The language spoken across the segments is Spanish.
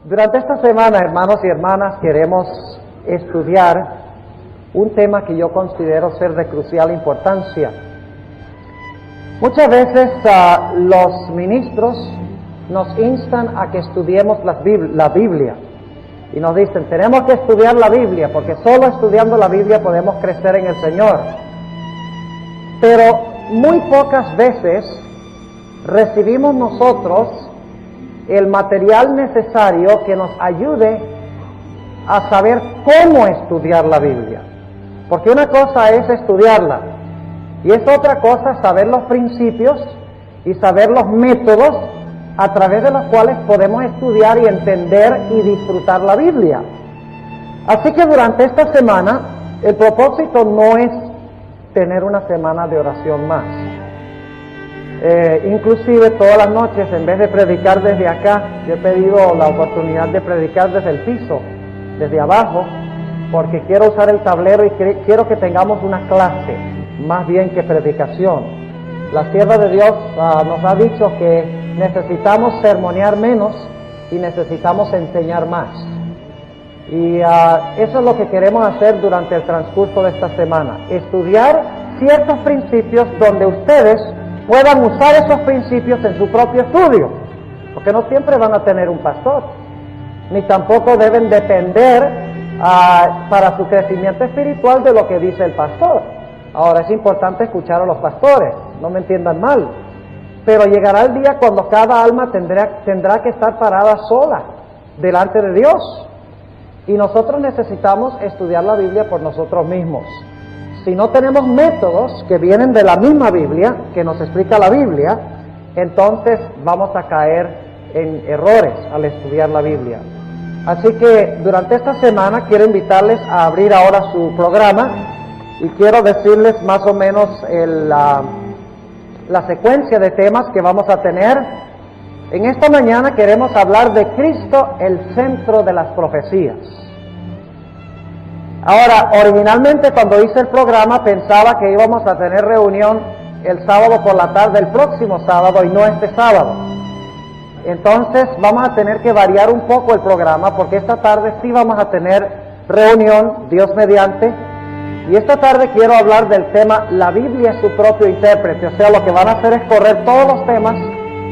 Durante esta semana, hermanos y hermanas, queremos estudiar un tema que yo considero ser de crucial importancia. Muchas veces los ministros nos instan a que estudiemos la Biblia y nos dicen, tenemos que estudiar la Biblia porque solo estudiando la Biblia podemos crecer en el Señor. Pero muy pocas veces recibimos nosotros el material necesario que nos ayude a saber cómo estudiar la Biblia. Porque una cosa es estudiarla y es otra cosa saber los principios y saber los métodos a través de los cuales podemos estudiar y entender y disfrutar la Biblia. Así que durante esta semana el propósito no es tener una semana de oración más. Inclusive todas las noches, en vez de predicar desde acá, yo he pedido la oportunidad de predicar desde el piso, desde abajo, porque quiero usar el tablero y quiero que tengamos una clase, más bien que predicación. La sierva de Dios nos ha dicho que necesitamos sermonear menos y necesitamos enseñar más. Y eso es lo que queremos hacer durante el transcurso de esta semana, estudiar ciertos principios donde ustedes puedan usar esos principios en su propio estudio, porque no siempre van a tener un pastor, ni tampoco deben depender para su crecimiento espiritual de lo que dice el pastor. Ahora, es importante escuchar a los pastores, no me entiendan mal, pero llegará el día cuando cada alma tendrá que estar parada sola delante de Dios, y nosotros necesitamos estudiar la Biblia por nosotros mismos. Si no tenemos métodos que vienen de la misma Biblia, que nos explica la Biblia, entonces vamos a caer en errores al estudiar la Biblia. Así que durante esta semana quiero invitarles a abrir ahora su programa y quiero decirles más o menos la secuencia de temas que vamos a tener. En esta mañana queremos hablar de Cristo, el centro de las profecías. Ahora, originalmente cuando hice el programa pensaba que íbamos a tener reunión el sábado por la tarde, el próximo sábado, y no este sábado. Entonces vamos a tener que variar un poco el programa, porque esta tarde sí vamos a tener reunión, Dios mediante, y esta tarde quiero hablar del tema, la Biblia es su propio intérprete. O sea, lo que van a hacer es correr todos los temas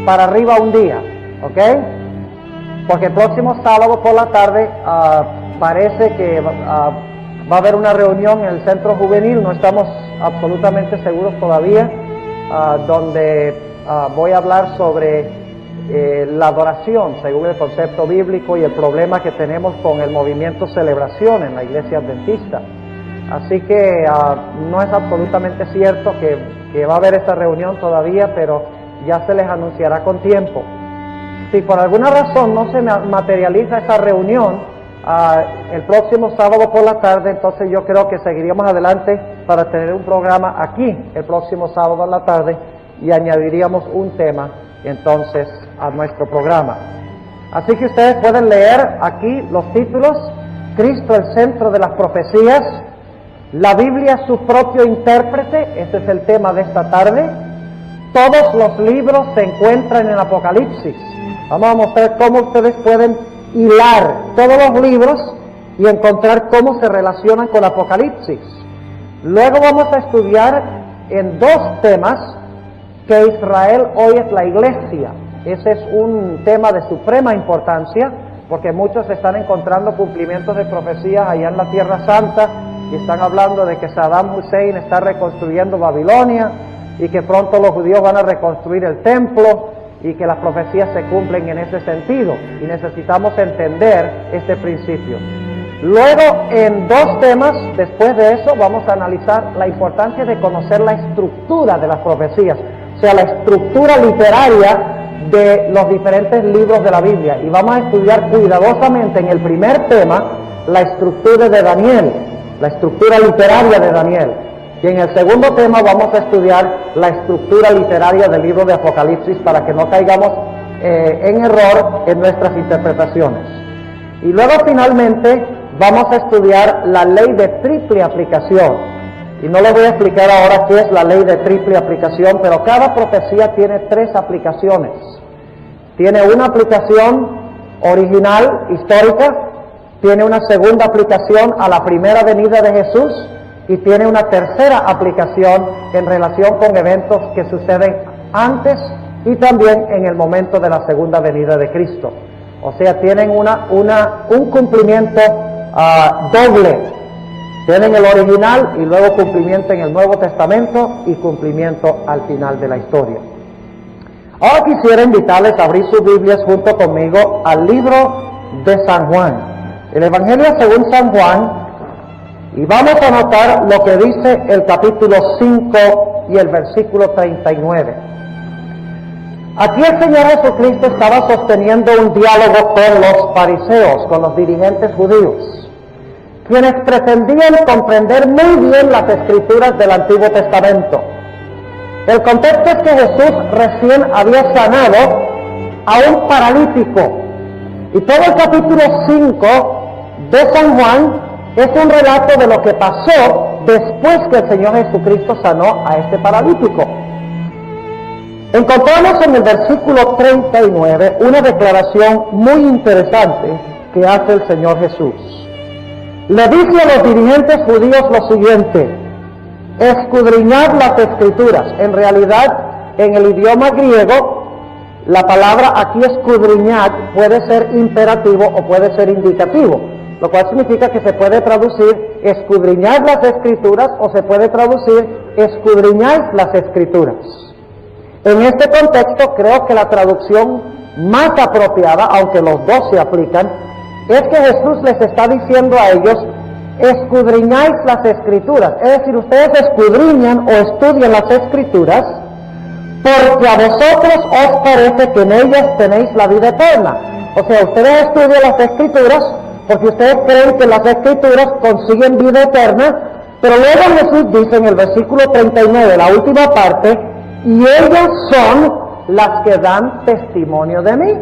para arriba un día, ¿ok? Porque el próximo sábado por la tarde parece que va a haber una reunión en el centro juvenil, no estamos absolutamente seguros todavía, donde voy a hablar sobre la adoración según el concepto bíblico y el problema que tenemos con el movimiento celebración en la iglesia adventista. Así que no es absolutamente cierto que va a haber esta reunión todavía, pero ya se les anunciará con tiempo. Si por alguna razón no se materializa esa reunión el próximo sábado por la tarde, entonces yo creo que seguiríamos adelante para tener un programa aquí el próximo sábado en la tarde y añadiríamos un tema entonces a nuestro programa. Así que ustedes pueden leer aquí los títulos: Cristo, el centro de las profecías, la Biblia, su propio intérprete, ese es el tema de esta tarde. Todos los libros se encuentran en Apocalipsis. Vamos a mostrar cómo ustedes pueden hilar todos los libros y encontrar cómo se relacionan con Apocalipsis. Luego vamos a estudiar en dos temas que Israel hoy es la iglesia. Ese es un tema de suprema importancia porque muchos están encontrando cumplimientos de profecías allá en la Tierra Santa y están hablando de que Saddam Hussein está reconstruyendo Babilonia y que pronto los judíos van a reconstruir el templo y que las profecías se cumplen en ese sentido, y necesitamos entender este principio. Luego, en dos temas, después de eso, vamos a analizar la importancia de conocer la estructura de las profecías, o sea, la estructura literaria de los diferentes libros de la Biblia, y vamos a estudiar cuidadosamente en el primer tema la estructura de Daniel, la estructura literaria de Daniel. Y en el segundo tema vamos a estudiar la estructura literaria del libro de Apocalipsis para que no caigamos en error en nuestras interpretaciones. Y luego finalmente vamos a estudiar la ley de triple aplicación. Y no les voy a explicar ahora qué es la ley de triple aplicación, pero cada profecía tiene tres aplicaciones. Tiene una aplicación original, histórica, tiene una segunda aplicación a la primera venida de Jesús y tiene una tercera aplicación en relación con eventos que suceden antes y también en el momento de la segunda venida de Cristo. O sea, tienen un cumplimiento doble. Tienen el original y luego cumplimiento en el Nuevo Testamento y cumplimiento al final de la historia. Ahora quisiera invitarles a abrir sus Biblias junto conmigo al libro de San Juan. El Evangelio según San Juan, y vamos a notar lo que dice el capítulo 5 y el versículo 39. Aquí el Señor Jesucristo estaba sosteniendo un diálogo con los fariseos, con los dirigentes judíos, quienes pretendían comprender muy bien las escrituras del Antiguo Testamento. El contexto es que Jesús recién había sanado a un paralítico, y todo el capítulo 5 de San Juan es un relato de lo que pasó después que el Señor Jesucristo sanó a este paralítico. Encontramos en el versículo 39 una declaración muy interesante que hace el Señor Jesús. Le dice a los dirigentes judíos lo siguiente: escudriñad las escrituras. En realidad, en el idioma griego, la palabra aquí escudriñad puede ser imperativo o puede ser indicativo, lo cual significa que se puede traducir escudriñad las escrituras o se puede traducir escudriñáis las escrituras. En este contexto creo que la traducción más apropiada, aunque los dos se aplican, es que Jesús les está diciendo a ellos: escudriñáis las escrituras. Es decir, ustedes escudriñan o estudian las escrituras porque a vosotros os parece que en ellas tenéis la vida eterna. O sea, ustedes estudian las escrituras porque ustedes creen que las escrituras consiguen vida eterna, pero luego Jesús dice en el versículo 39, la última parte: y ellas son las que dan testimonio de mí.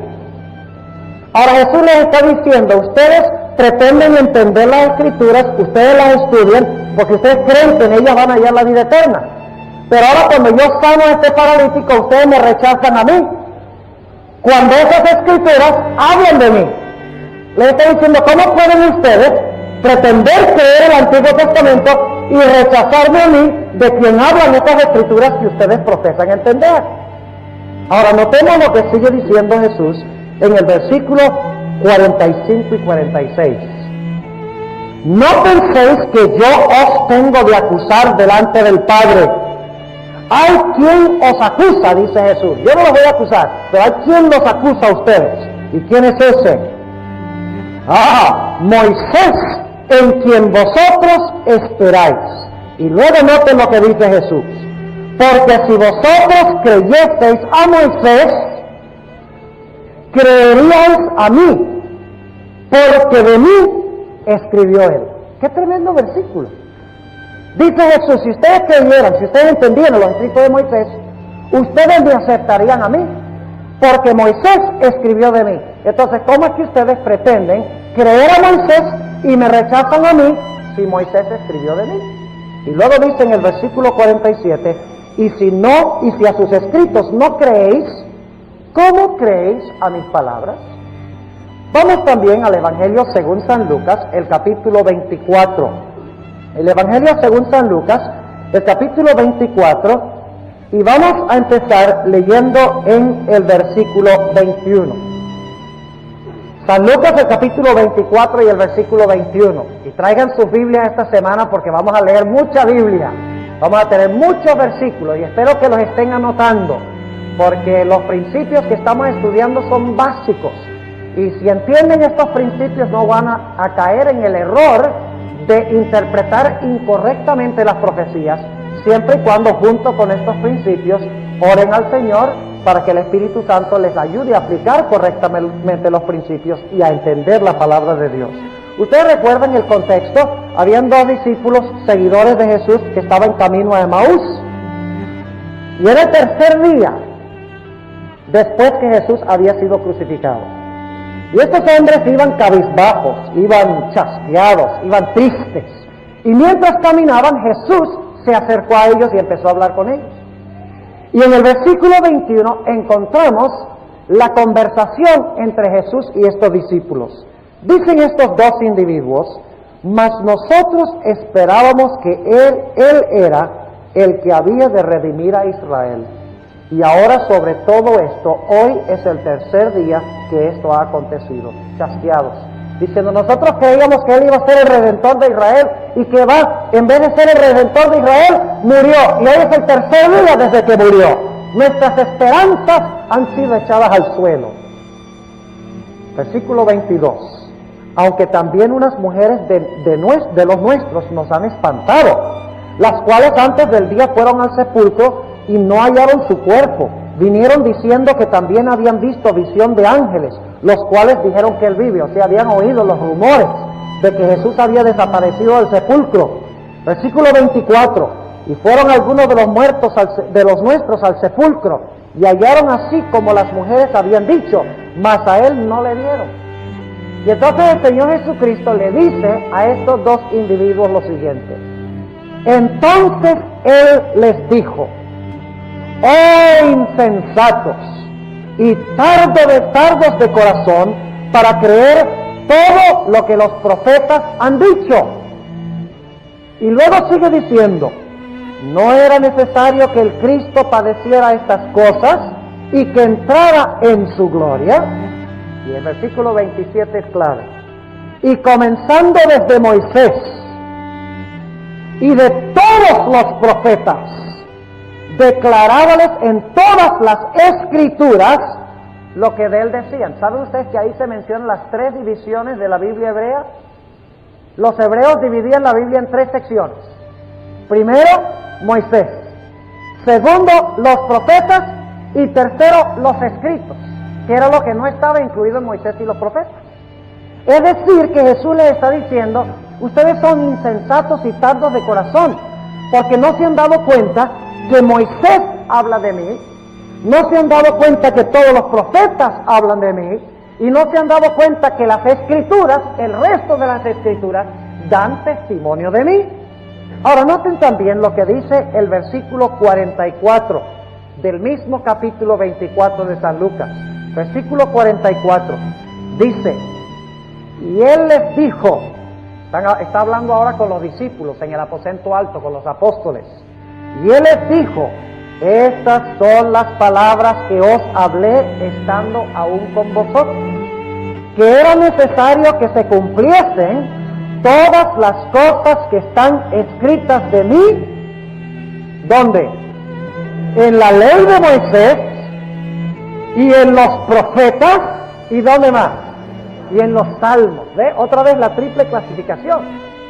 Ahora Jesús les está diciendo: ustedes pretenden entender las escrituras, ustedes las estudian porque ustedes creen que en ellas van a hallar la vida eterna. Pero ahora cuando yo sano a este paralítico, ustedes me rechazan a mí, cuando esas escrituras hablan de mí. Les está diciendo: ¿cómo pueden ustedes pretender creer el Antiguo Testamento y rechazarme a mí, de quien hablan estas escrituras que ustedes profesan entender? Ahora notemos lo que sigue diciendo Jesús en el versículo 45 y 46. No penséis que yo os tengo de acusar delante del Padre. Hay quien os acusa, dice Jesús. Yo no los voy a acusar, pero hay quien los acusa a ustedes. ¿Y quién es ese? Moisés, en quien vosotros esperáis. Y luego noten lo que dice Jesús: porque si vosotros creyeseis a Moisés, creeríais a mí, porque de mí escribió él. ¡Qué tremendo versículo! Dice Jesús: si ustedes creyeran, si ustedes entendieran los escritos de Moisés, ustedes me aceptarían a mí, porque Moisés escribió de mí. Entonces, ¿cómo es que ustedes pretenden creer a Moisés y me rechazan a mí si Moisés escribió de mí? Y luego dice en el versículo 47: y si a sus escritos no creéis, ¿cómo creéis a mis palabras? Vamos también al Evangelio según San Lucas, el capítulo 24. El Evangelio según San Lucas, el capítulo 24, y vamos a empezar leyendo en el versículo 21. San Lucas, el capítulo 24 y el versículo 21. Y traigan sus Biblias esta semana porque vamos a leer mucha Biblia. Vamos a tener muchos versículos y espero que los estén anotando, porque los principios que estamos estudiando son básicos. Y si entienden estos principios no van a caer en el error de interpretar incorrectamente las profecías, siempre y cuando junto con estos principios oren al Señor para que el Espíritu Santo les ayude a aplicar correctamente los principios y a entender la palabra de Dios. Ustedes recuerdan el contexto: habían dos discípulos seguidores de Jesús que estaban camino a Emaús, y era el tercer día después que Jesús había sido crucificado. Y estos hombres iban cabizbajos, iban chasqueados, iban tristes. Y mientras caminaban, Jesús se acercó a ellos y empezó a hablar con ellos. Y en el versículo 21 encontramos la conversación entre Jesús y estos discípulos. Dicen estos dos individuos: mas nosotros esperábamos que Él era el que había de redimir a Israel. Y ahora sobre todo esto, hoy es el tercer día que esto ha acontecido. Chasqueados, diciendo: nosotros creíamos que Él iba a ser el Redentor de Israel, y que en vez de ser el Redentor de Israel, murió. Y hoy es el tercer día desde que murió. Nuestras esperanzas han sido echadas al suelo. Versículo 22. Aunque también unas mujeres de los nuestros nos han espantado, las cuales antes del día fueron al sepulcro y no hallaron su cuerpo. Vinieron diciendo que también habían visto visión de ángeles, los cuales dijeron que Él vive. O sea, habían oído los rumores de que Jesús había desaparecido del sepulcro. Versículo 24. Y fueron algunos de los nuestros al sepulcro, y hallaron así como las mujeres habían dicho, mas a Él no le dieron. Y entonces el Señor Jesucristo le dice a estos dos individuos lo siguiente: entonces Él les dijo: oh insensatos y tardos de corazón para creer todo lo que los profetas han dicho. Y luego sigue diciendo: ¿no era necesario que el Cristo padeciera estas cosas y que entrara en su gloria? Y el versículo 27 es clave. Y comenzando desde Moisés y de todos los profetas, declarábales en todas las escrituras lo que de Él decían. ¿Saben ustedes que ahí se mencionan las tres divisiones de la Biblia hebrea? Los hebreos dividían la Biblia en tres secciones. Primero, Moisés. Segundo, los profetas. Y tercero, los escritos, que era lo que no estaba incluido en Moisés y los profetas. Es decir, que Jesús les está diciendo: ustedes son insensatos y tardos de corazón, porque no se han dado cuenta que Moisés habla de mí, no se han dado cuenta que todos los profetas hablan de mí, y no se han dado cuenta que las escrituras, el resto de las escrituras, dan testimonio de mí. Ahora noten también lo que dice el versículo 44 del mismo capítulo 24 de San Lucas. Versículo 44 dice: y Él les dijo, está hablando ahora con los discípulos en el aposento alto, con los apóstoles, y Él les dijo: estas son las palabras que os hablé estando aún con vosotros, que era necesario que se cumpliesen todas las cosas que están escritas de mí. ¿Dónde? En la ley de Moisés y en los profetas. ¿Y dónde más? Y en los salmos. ¿Ve? Otra vez la triple clasificación.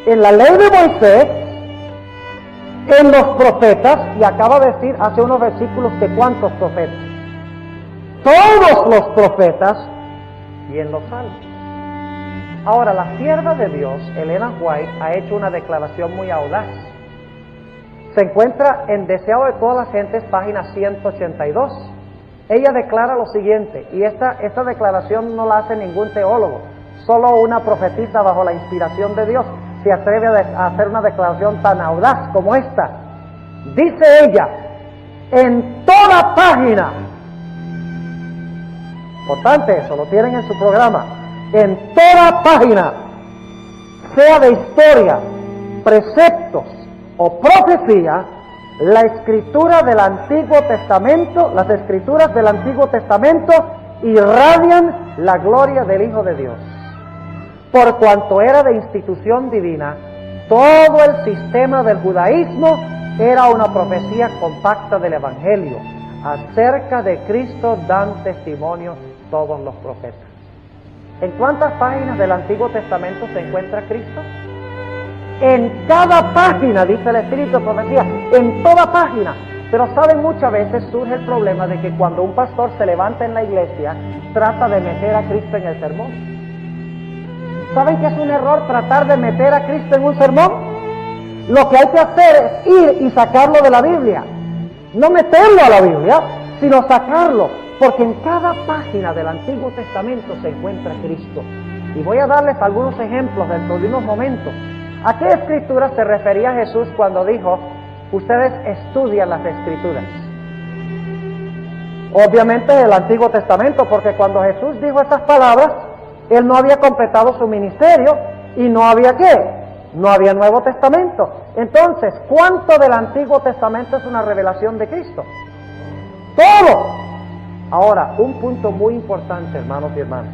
En la ley de Moisés, en los profetas, y acaba de decir hace unos versículos que ¿cuántos profetas? Todos los profetas, y en los salmos. Ahora, la sierva de Dios, Elena White, ha hecho una declaración muy audaz. Se encuentra en Deseado de todas las gentes, página 182. Ella declara lo siguiente, y esta declaración no la hace ningún teólogo, solo una profetisa bajo la inspiración de Dios se atreve a hacer una declaración tan audaz como esta. Dice ella: en toda página, importante eso, lo tienen en su programa, en toda página, sea de historia, preceptos o profecía, la escritura del Antiguo Testamento, las escrituras del Antiguo Testamento irradian la gloria del Hijo de Dios. Por cuanto era de institución divina, todo el sistema del judaísmo era una profecía compacta del Evangelio. Acerca de Cristo dan testimonio todos los profetas. ¿En cuántas páginas del Antiguo Testamento se encuentra Cristo? En cada página, dice el Espíritu de profecía, en toda página. Pero saben, muchas veces surge el problema de que cuando un pastor se levanta en la iglesia, trata de meter a Cristo en el sermón. ¿Saben que es un error tratar de meter a Cristo en un sermón? Lo que hay que hacer es ir y sacarlo de la Biblia. No meterlo a la Biblia, sino sacarlo. Porque en cada página del Antiguo Testamento se encuentra Cristo. Y voy a darles algunos ejemplos dentro de unos momentos. ¿A qué escrituras se refería Jesús cuando dijo: ustedes estudian las escrituras? Obviamente el Antiguo Testamento, porque cuando Jesús dijo esas palabras, Él no había completado su ministerio y no había ¿qué? No había Nuevo Testamento. Entonces, ¿cuánto del Antiguo Testamento es una revelación de Cristo? ¡Todo! Ahora, un punto muy importante, hermanos y hermanas.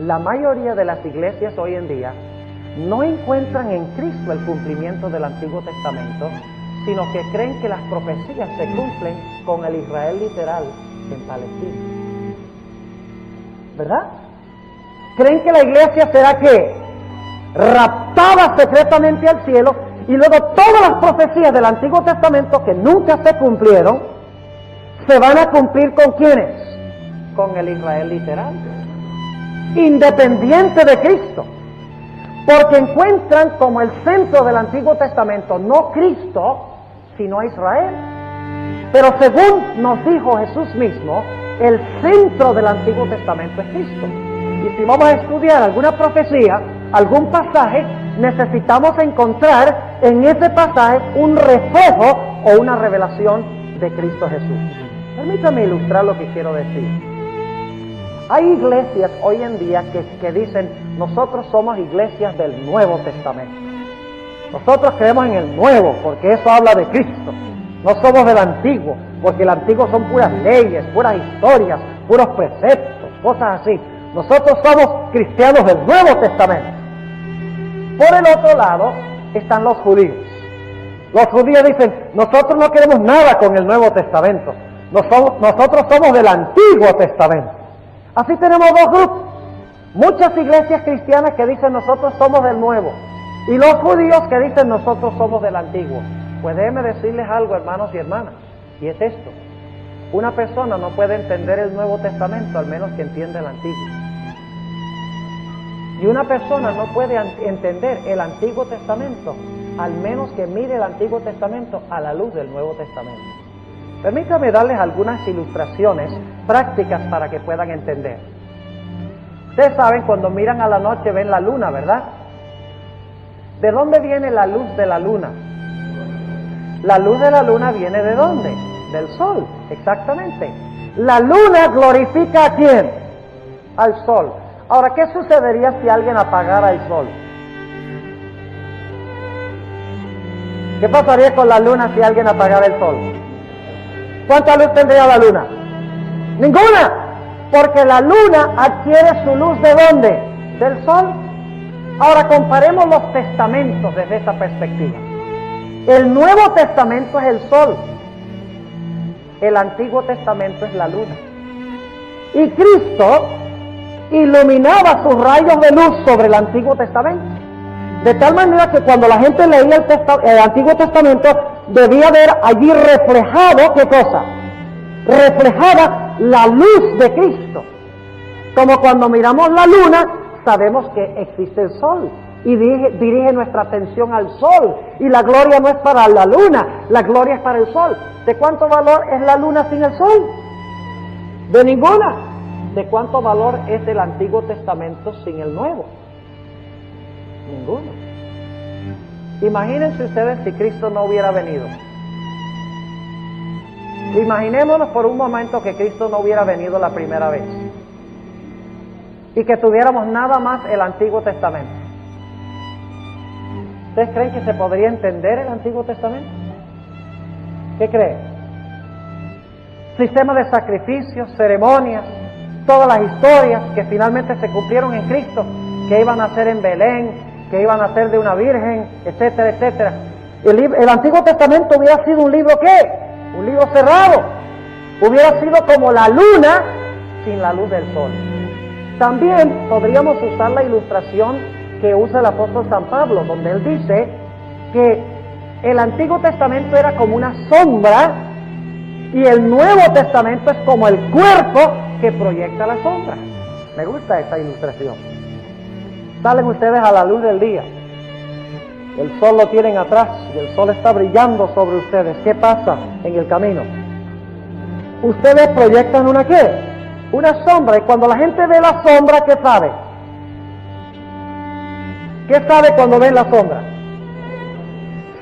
La mayoría de las iglesias hoy en día no encuentran en Cristo el cumplimiento del Antiguo Testamento, sino que creen que las profecías se cumplen con el Israel literal en Palestina. ¿Verdad? Creen que la iglesia será ¿qué? Raptada secretamente al cielo, y luego todas las profecías del Antiguo Testamento que nunca se cumplieron, se van a cumplir ¿con quiénes? Con el Israel literal, independiente de Cristo. Porque encuentran como el centro del Antiguo Testamento no Cristo, sino a Israel. Pero según nos dijo Jesús mismo, el centro del Antiguo Testamento es Cristo. Y si vamos a estudiar alguna profecía, algún pasaje, necesitamos encontrar en ese pasaje un reflejo o una revelación de Cristo Jesús. Permítame ilustrar lo que quiero decir. Hay iglesias hoy en día que dicen, nosotros somos iglesias del Nuevo Testamento. Nosotros creemos en el Nuevo, porque eso habla de Cristo. No somos del Antiguo, porque el Antiguo son puras leyes, puras historias, puros preceptos, cosas así. Nosotros somos cristianos del Nuevo Testamento. Por el otro lado están los judíos. Los judíos dicen, nosotros no queremos nada con el Nuevo Testamento. Nosotros somos del Antiguo Testamento. Así tenemos dos grupos. Muchas iglesias cristianas que dicen nosotros somos del Nuevo, y los judíos que dicen nosotros somos del Antiguo. Pues déjenme decirles algo, hermanos y hermanas, y es esto. Una persona no puede entender el Nuevo Testamento al menos que entienda el Antiguo. Y una persona no puede entender el Antiguo Testamento al menos que mire el Antiguo Testamento a la luz del Nuevo Testamento. Permítame darles algunas ilustraciones prácticas para que puedan entender. Ustedes saben, cuando miran a la noche ven la luna, ¿verdad? ¿De dónde viene la luz de la luna? La luz de la luna viene ¿de dónde? Del sol, exactamente. La luna glorifica ¿a quién? Al sol. Ahora, ¿qué sucedería si alguien apagara el sol? ¿Qué pasaría con la luna si alguien apagara el sol? ¿Cuánta luz tendría la luna? ¡Ninguna! Porque la luna adquiere su luz ¿de dónde? Del sol. Ahora comparemos los testamentos desde esa perspectiva. El Nuevo Testamento es el sol. El Antiguo Testamento es la luna. Y Cristo iluminaba sus rayos de luz sobre el Antiguo Testamento. De tal manera que cuando la gente leía el Antiguo Testamento, debía ver allí reflejado, ¿qué cosa? Reflejada la luz de Cristo. Como cuando miramos la luna, sabemos que existe el sol y dirige nuestra atención al sol. Y la gloria no es para la luna, la gloria es para el sol. ¿De cuánto valor es la luna sin el sol? De ninguna. ¿De cuánto valor es el Antiguo Testamento sin el Nuevo? Ninguno. Imagínense ustedes si Cristo no hubiera venido. Imaginémonos por un momento que Cristo no hubiera venido la primera vez y que tuviéramos nada más el Antiguo Testamento. ¿Ustedes creen que se podría entender el Antiguo Testamento? ¿Qué creen? Sistema de sacrificios, ceremonias, todas las historias que finalmente se cumplieron en Cristo, que iban a ser en Belén, que iban a ser de una virgen, etcétera, etcétera. El Antiguo Testamento hubiera sido un libro ¿qué? Un libro cerrado. Hubiera sido como la luna sin la luz del sol. También podríamos usar la ilustración que usa el apóstol San Pablo, donde él dice que el Antiguo Testamento era como una sombra y el Nuevo Testamento es como el cuerpo que proyecta la sombra. Me gusta esta ilustración. Salen ustedes a la luz del día, el sol lo tienen atrás y el sol está brillando sobre ustedes. ¿Qué pasa en el camino? Ustedes proyectan ¿una qué? Una sombra, y cuando la gente ve la sombra, ¿qué sabe? ¿Qué sabe cuando ven la sombra?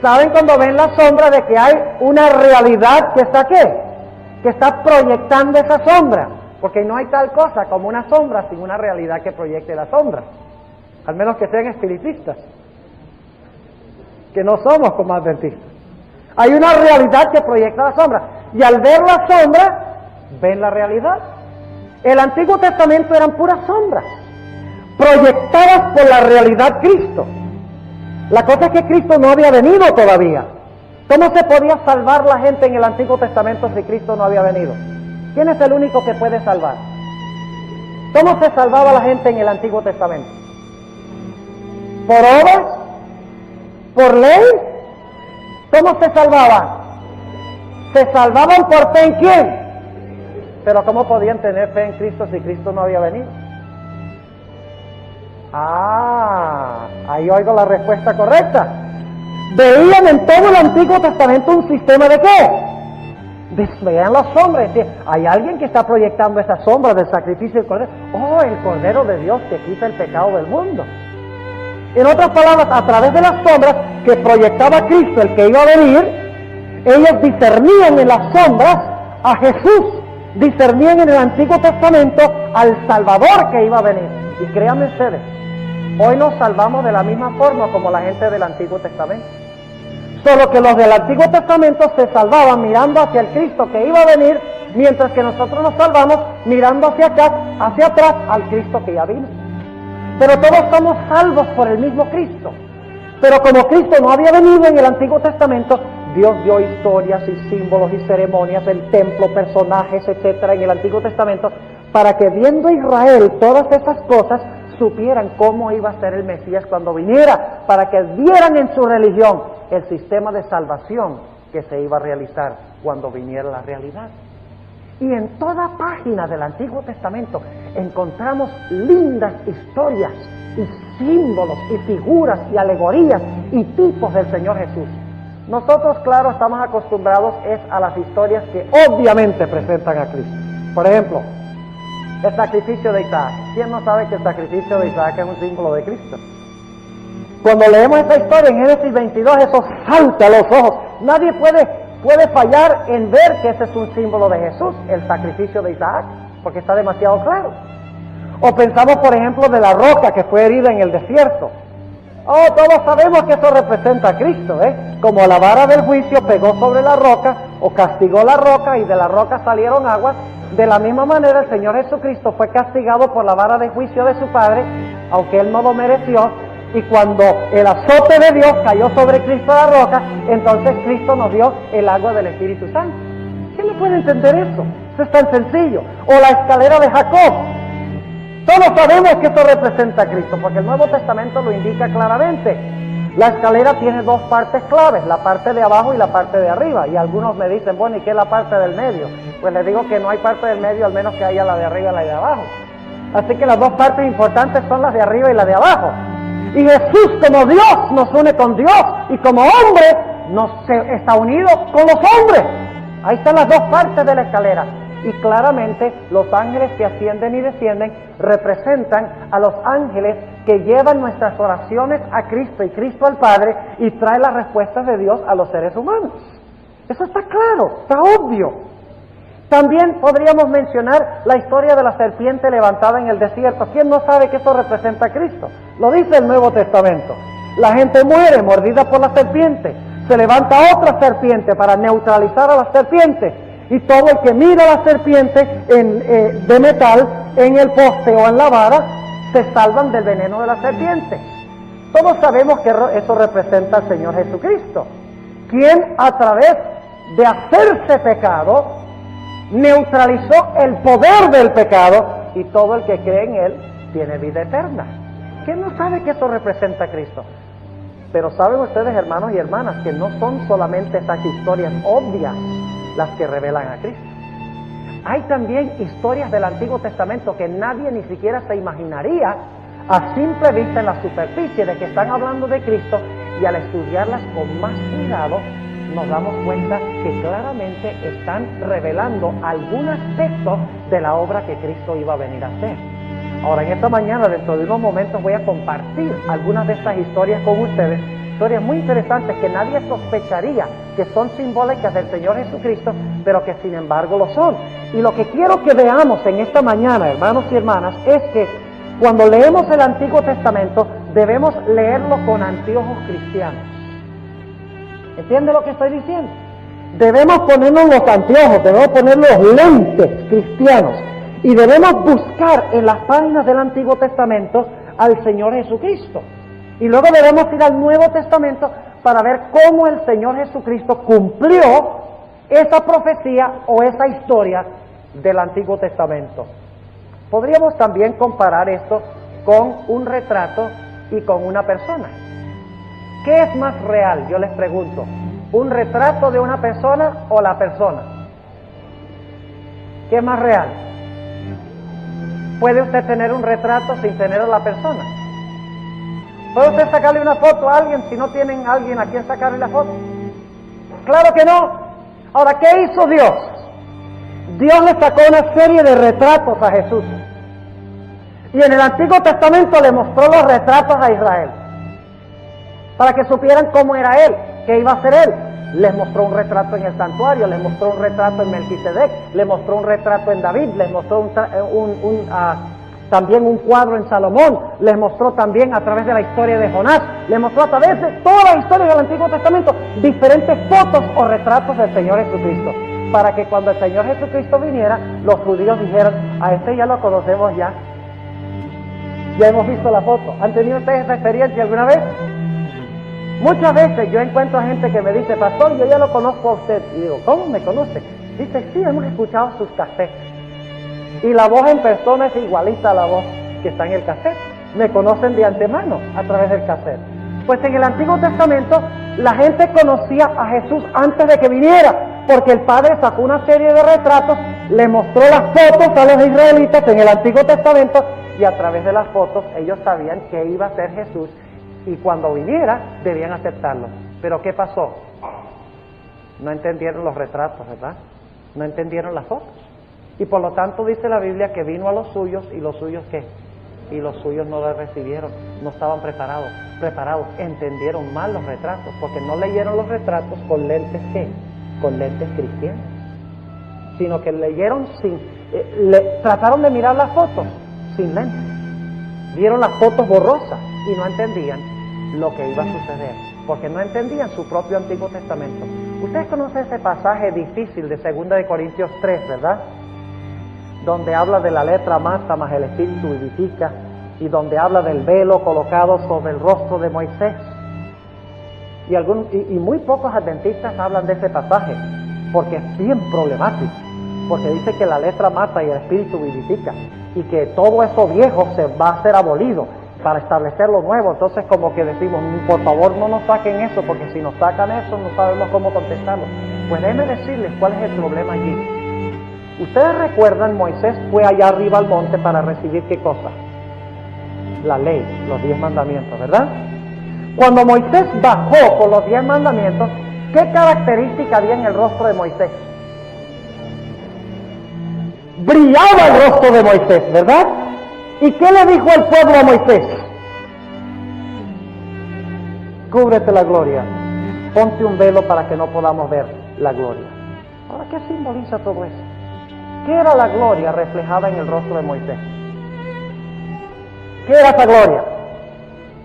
Saben cuando ven la sombra de que hay una realidad que está ¿qué? que está proyectando esa sombra, porque no hay tal cosa como una sombra sin una realidad que proyecte la sombra, al menos que sean espiritistas, que no somos como adventistas. Hay una realidad que proyecta la sombra, y al ver la sombra, ven la realidad. El Antiguo Testamento eran puras sombras, proyectadas por la realidad Cristo. La cosa es que Cristo no había venido todavía. ¿Cómo se podía salvar la gente en el Antiguo Testamento si Cristo no había venido? ¿Quién es el único que puede salvar? ¿Cómo se salvaba la gente en el Antiguo Testamento? ¿Por obras? ¿Por ley? ¿Cómo se salvaban? Se salvaban por fe en quién. Pero ¿cómo podían tener fe en Cristo si Cristo no había venido? Ahí oigo la respuesta correcta. Veían en todo el Antiguo Testamento un sistema de qué? Veían las sombras. Hay alguien que está proyectando esa sombra del sacrificio del Cordero. Oh, el Cordero de Dios que quita el pecado del mundo. En otras palabras, a través de las sombras que proyectaba Cristo, el que iba a venir, ellos discernían en las sombras a Jesús, discernían en el Antiguo Testamento al Salvador que iba a venir. Y créanme ustedes, hoy nos salvamos de la misma forma como la gente del Antiguo Testamento. Solo que los del Antiguo Testamento se salvaban mirando hacia el Cristo que iba a venir, mientras que nosotros nos salvamos mirando hacia acá, hacia atrás, al Cristo que ya vino. Pero todos somos salvos por el mismo Cristo. Pero como Cristo no había venido en el Antiguo Testamento, Dios dio historias y símbolos y ceremonias, el templo, personajes, etcétera, en el Antiguo Testamento, para que viendo Israel todas esas cosas, supieran cómo iba a ser el Mesías cuando viniera, para que vieran en su religión el sistema de salvación que se iba a realizar cuando viniera la realidad. Y en toda página del Antiguo Testamento encontramos lindas historias y símbolos y figuras y alegorías y tipos del Señor Jesús. Nosotros, claro, estamos acostumbrados a las historias que obviamente presentan a Cristo. Por ejemplo, el sacrificio de Isaac. ¿Quién no sabe que el sacrificio de Isaac es un símbolo de Cristo? Cuando leemos esta historia en Génesis 22, eso salta a los ojos. Nadie puede fallar en ver que ese es un símbolo de Jesús, el sacrificio de Isaac, porque está demasiado claro. O pensamos, por ejemplo, de la roca que fue herida en el desierto. Oh, todos sabemos que eso representa a Cristo, Como la vara del juicio pegó sobre la roca, o castigó la roca, y de la roca salieron aguas. De la misma manera, el Señor Jesucristo fue castigado por la vara de juicio de su Padre, aunque Él no lo mereció, y cuando el azote de Dios cayó sobre Cristo la roca, entonces Cristo nos dio el agua del Espíritu Santo. ¿Quién no puede entender eso? Eso es tan sencillo. O la escalera de Jacob. Todos sabemos que esto representa a Cristo, porque el Nuevo Testamento lo indica claramente. La escalera tiene dos partes claves, la parte de abajo y la parte de arriba. Y algunos me dicen, bueno, ¿y qué es la parte del medio? Pues les digo que no hay parte del medio, al menos que haya la de arriba y la de abajo. Así que las dos partes importantes son las de arriba y la de abajo. Y Jesús, como Dios, nos une con Dios, y como hombre está unido con los hombres. Ahí están las dos partes de la escalera. Y claramente los ángeles que ascienden y descienden representan a los ángeles que llevan nuestras oraciones a Cristo y Cristo al Padre, y trae las respuestas de Dios a los seres humanos. Eso está claro, está obvio. También podríamos mencionar la historia de la serpiente levantada en el desierto. ¿Quién no sabe que eso representa a Cristo? Lo dice el Nuevo Testamento. La gente muere mordida por la serpiente. Se levanta otra serpiente para neutralizar a la serpiente. Y todo el que mira a la serpiente de metal en el poste o en la vara, se salvan del veneno de la serpiente. Todos sabemos que eso representa al Señor Jesucristo, quien a través de hacerse pecado, neutralizó el poder del pecado, y todo el que cree en Él tiene vida eterna. ¿Quién no sabe que eso representa a Cristo? Pero saben ustedes, hermanos y hermanas, que no son solamente esas historias obvias las que revelan a Cristo. Hay también historias del Antiguo Testamento que nadie ni siquiera se imaginaría a simple vista en la superficie de que están hablando de Cristo, y al estudiarlas con más cuidado nos damos cuenta que claramente están revelando algún aspecto de la obra que Cristo iba a venir a hacer. Ahora, en esta mañana, dentro de unos momentos, voy a compartir algunas de estas historias con ustedes, historias muy interesantes que nadie sospecharía que son simbólicas del Señor Jesucristo, pero que sin embargo lo son. Y lo que quiero que veamos en esta mañana, hermanos y hermanas, es que cuando leemos el Antiguo Testamento, debemos leerlo con anteojos cristianos. ¿Entiende lo que estoy diciendo? Debemos ponernos los anteojos, debemos poner los lentes cristianos y debemos buscar en las páginas del Antiguo Testamento al Señor Jesucristo. Y luego debemos ir al Nuevo Testamento para ver cómo el Señor Jesucristo cumplió esa profecía o esa historia del Antiguo Testamento. Podríamos también comparar esto con un retrato y con una persona. ¿Qué es más real? Yo les pregunto. ¿Un retrato de una persona o la persona? ¿Qué es más real? ¿Puede usted tener un retrato sin tener a la persona? ¿Puede usted sacarle una foto a alguien si no tienen a alguien a quien sacarle la foto? ¡Claro que no! Ahora, ¿qué hizo Dios? Dios le sacó una serie de retratos a Jesús. Y en el Antiguo Testamento le mostró los retratos a Israel, para que supieran cómo era Él, qué iba a hacer Él. Les mostró un retrato en el santuario, les mostró un retrato en Melquisedec, les mostró un retrato en David, les mostró también un cuadro en Salomón, les mostró también a través de la historia de Jonás, les mostró a través de toda la historia del Antiguo Testamento diferentes fotos o retratos del Señor Jesucristo, para que cuando el Señor Jesucristo viniera, los judíos dijeran, a este ya lo conocemos ya hemos visto la foto. ¿Han tenido ustedes esa experiencia alguna vez? Muchas veces yo encuentro a gente que me dice, pastor, yo ya lo conozco a usted. Y digo, ¿cómo me conoce? Dice, sí, hemos escuchado sus cassettes. Y la voz en persona es igualita a la voz que está en el cassette. Me conocen de antemano a través del cassette. Pues en el Antiguo Testamento la gente conocía a Jesús antes de que viniera, porque el Padre sacó una serie de retratos, le mostró las fotos a los israelitas en el Antiguo Testamento, y a través de las fotos ellos sabían que iba a ser Jesús, y cuando viniera debían aceptarlo. Pero ¿qué pasó? No entendieron los retratos, ¿verdad? No entendieron las fotos. Y por lo tanto dice la Biblia que vino a los suyos, y los suyos ¿qué? Y los suyos no lo recibieron, no estaban preparados, entendieron mal los retratos, porque no leyeron los retratos con lentes ¿qué? Con lentes cristianos, sino que leyeron trataron de mirar las fotos sin lentes, vieron las fotos borrosas y no entendían lo que iba a suceder, porque no entendían su propio Antiguo Testamento. Ustedes conocen ese pasaje difícil de 2 de Corintios 3, ¿verdad? Donde habla de la letra mata más el espíritu vivifica, y donde habla del velo colocado sobre el rostro de Moisés. Y muy pocos adventistas hablan de ese pasaje, porque es bien problemático, porque dice que la letra mata y el espíritu vivifica, y que todo eso viejo se va a ser abolido para establecer lo nuevo. Entonces como que decimos, por favor no nos saquen eso, porque si nos sacan eso no sabemos cómo contestarlo. Pues déjenme decirles cuál es el problema allí. Ustedes recuerdan, Moisés fue allá arriba al monte para recibir ¿qué cosa? La ley, los 10 mandamientos, ¿verdad? Cuando Moisés bajó con los 10 mandamientos, ¿qué característica había en el rostro de Moisés? Brillaba el rostro de Moisés, ¿verdad? ¿Y qué le dijo el pueblo a Moisés? Cúbrete la gloria, ponte un velo para que no podamos ver la gloria. Ahora, ¿qué simboliza todo eso? ¿Qué era la gloria reflejada en el rostro de Moisés? ¿Qué era esa gloria?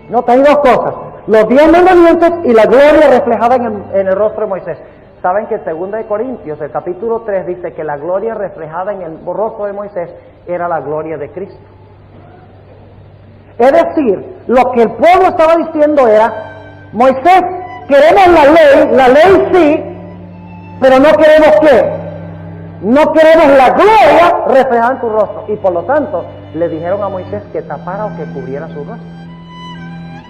No, hay dos cosas, los 10 mandamientos y la gloria reflejada en el rostro de Moisés. Saben que en 2 de Corintios, el capítulo 3, dice que la gloria reflejada en el rostro de Moisés era la gloria de Cristo. Es decir, lo que el pueblo estaba diciendo era, Moisés, queremos la ley sí, pero no queremos ¿qué? No queremos la gloria reflejada en tu rostro. Y por lo tanto, le dijeron a Moisés que tapara o que cubriera su rostro.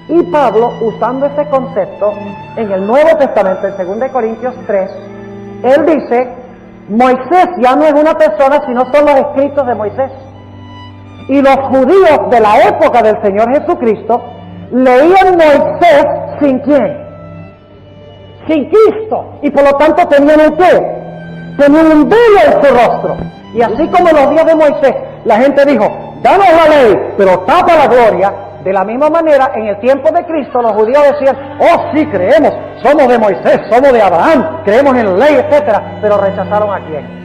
Y Pablo, usando ese concepto, en el Nuevo Testamento, en 2 de Corintios 3, él dice, Moisés ya no es una persona, sino son los escritos de Moisés. Y los judíos de la época del Señor Jesucristo, leían Moisés sin ¿quién? Sin Cristo. Y por lo tanto tenían un ¿qué? Tenían un velo en su rostro. Y así como en los días de Moisés, la gente dijo, danos la ley, pero tapa la gloria. De la misma manera, en el tiempo de Cristo, los judíos decían, oh sí, creemos, somos de Moisés, somos de Abraham, creemos en la ley, etcétera, pero rechazaron a quién.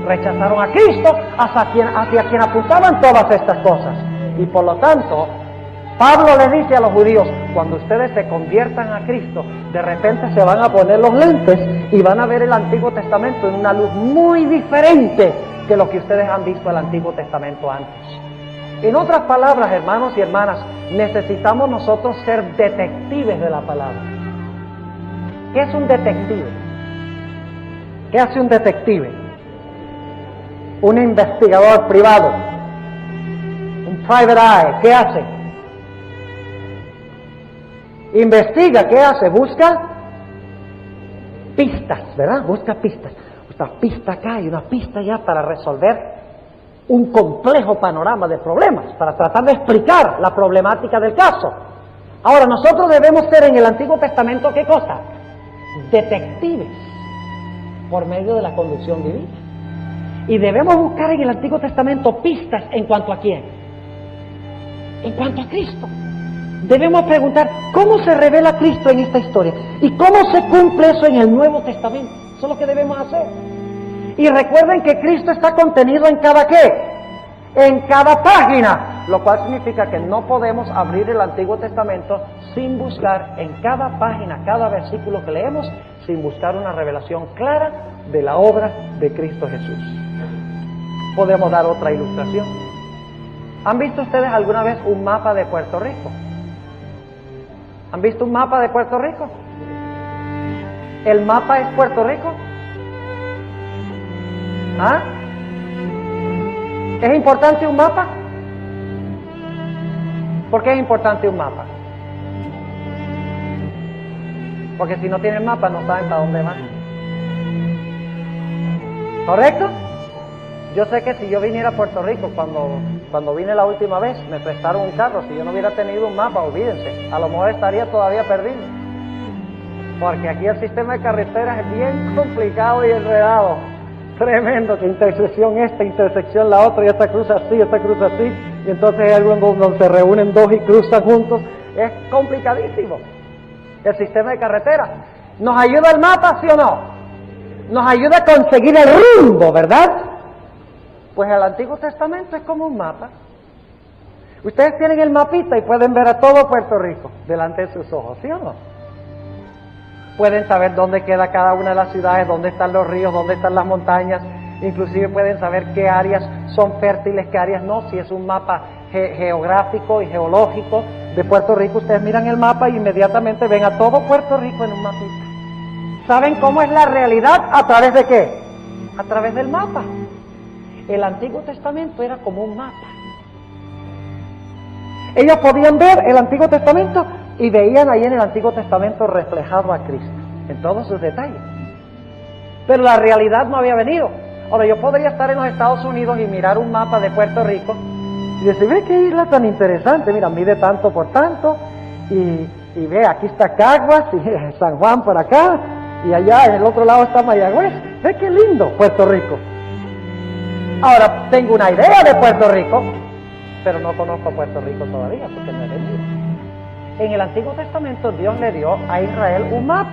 Rechazaron a Cristo, hacia quien apuntaban todas estas cosas. Y por lo tanto, Pablo le dice a los judíos, cuando ustedes se conviertan a Cristo, de repente se van a poner los lentes y van a ver el Antiguo Testamento en una luz muy diferente que lo que ustedes han visto el Antiguo Testamento antes. En otras palabras, hermanos y hermanas, necesitamos nosotros ser detectives de la palabra. ¿Qué es un detective? ¿Qué hace un detective? Un investigador privado, un private eye, ¿qué hace? Investiga, ¿qué hace? Busca pistas, ¿verdad? Busca pistas. Una pista acá y una pista allá para resolver un complejo panorama de problemas, para tratar de explicar la problemática del caso. Ahora, nosotros debemos ser en el Antiguo Testamento, ¿qué cosa? Detectives, por medio de la conducción divina. Y debemos buscar en el Antiguo Testamento pistas en cuanto a quién. En cuanto a Cristo. Debemos preguntar, ¿cómo se revela Cristo en esta historia? ¿Y cómo se cumple eso en el Nuevo Testamento? Eso es lo que debemos hacer. Y recuerden que Cristo está contenido en cada ¿qué? En cada página. Lo cual significa que no podemos abrir el Antiguo Testamento sin buscar en cada página, cada versículo que leemos, sin buscar una revelación clara de la obra de Cristo Jesús. Podemos dar otra ilustración. ¿Han visto ustedes alguna vez un mapa de Puerto Rico? ¿Han visto un mapa de Puerto Rico? ¿El mapa es Puerto Rico? ¿Ah? ¿Es importante un mapa? ¿Por qué es importante un mapa? Porque si no tienen mapa no saben para dónde van. ¿Correcto? Yo sé que si yo viniera a Puerto Rico cuando vine la última vez, me prestaron un carro. Si yo no hubiera tenido un mapa, olvídense, a lo mejor estaría todavía perdido. Porque aquí el sistema de carreteras es bien complicado y enredado. Tremendo, que intersección esta, intersección la otra, y esta cruza así, y entonces hay algo donde se reúnen dos y cruzan juntos. Es complicadísimo el sistema de carreteras. ¿Nos ayuda el mapa, sí o no? Nos ayuda a conseguir el rumbo, ¿verdad? Pues el Antiguo Testamento es como un mapa. Ustedes tienen el mapita y pueden ver a todo Puerto Rico delante de sus ojos, ¿sí o no? Pueden saber dónde queda cada una de las ciudades, dónde están los ríos, dónde están las montañas. Inclusive pueden saber qué áreas son fértiles, qué áreas no. Si es un mapa geográfico y geológico de Puerto Rico, ustedes miran el mapa y inmediatamente ven a todo Puerto Rico en un mapita. ¿Saben cómo es la realidad? ¿A través de qué? A través del mapa. El Antiguo Testamento era como un mapa. Ellos podían ver el Antiguo Testamento y veían ahí en el Antiguo Testamento reflejado a Cristo, en todos sus detalles. Pero la realidad no había venido. Ahora, yo podría estar en los Estados Unidos y mirar un mapa de Puerto Rico y decir, ve qué isla tan interesante, mira, mide tanto por tanto, y ve, aquí está Caguas, y San Juan por acá, y allá en el otro lado está Mayagüez. Ve qué lindo Puerto Rico. Ahora, tengo una idea de Puerto Rico, pero no conozco Puerto Rico todavía, porque no he venido. En el Antiguo Testamento Dios le dio a Israel un mapa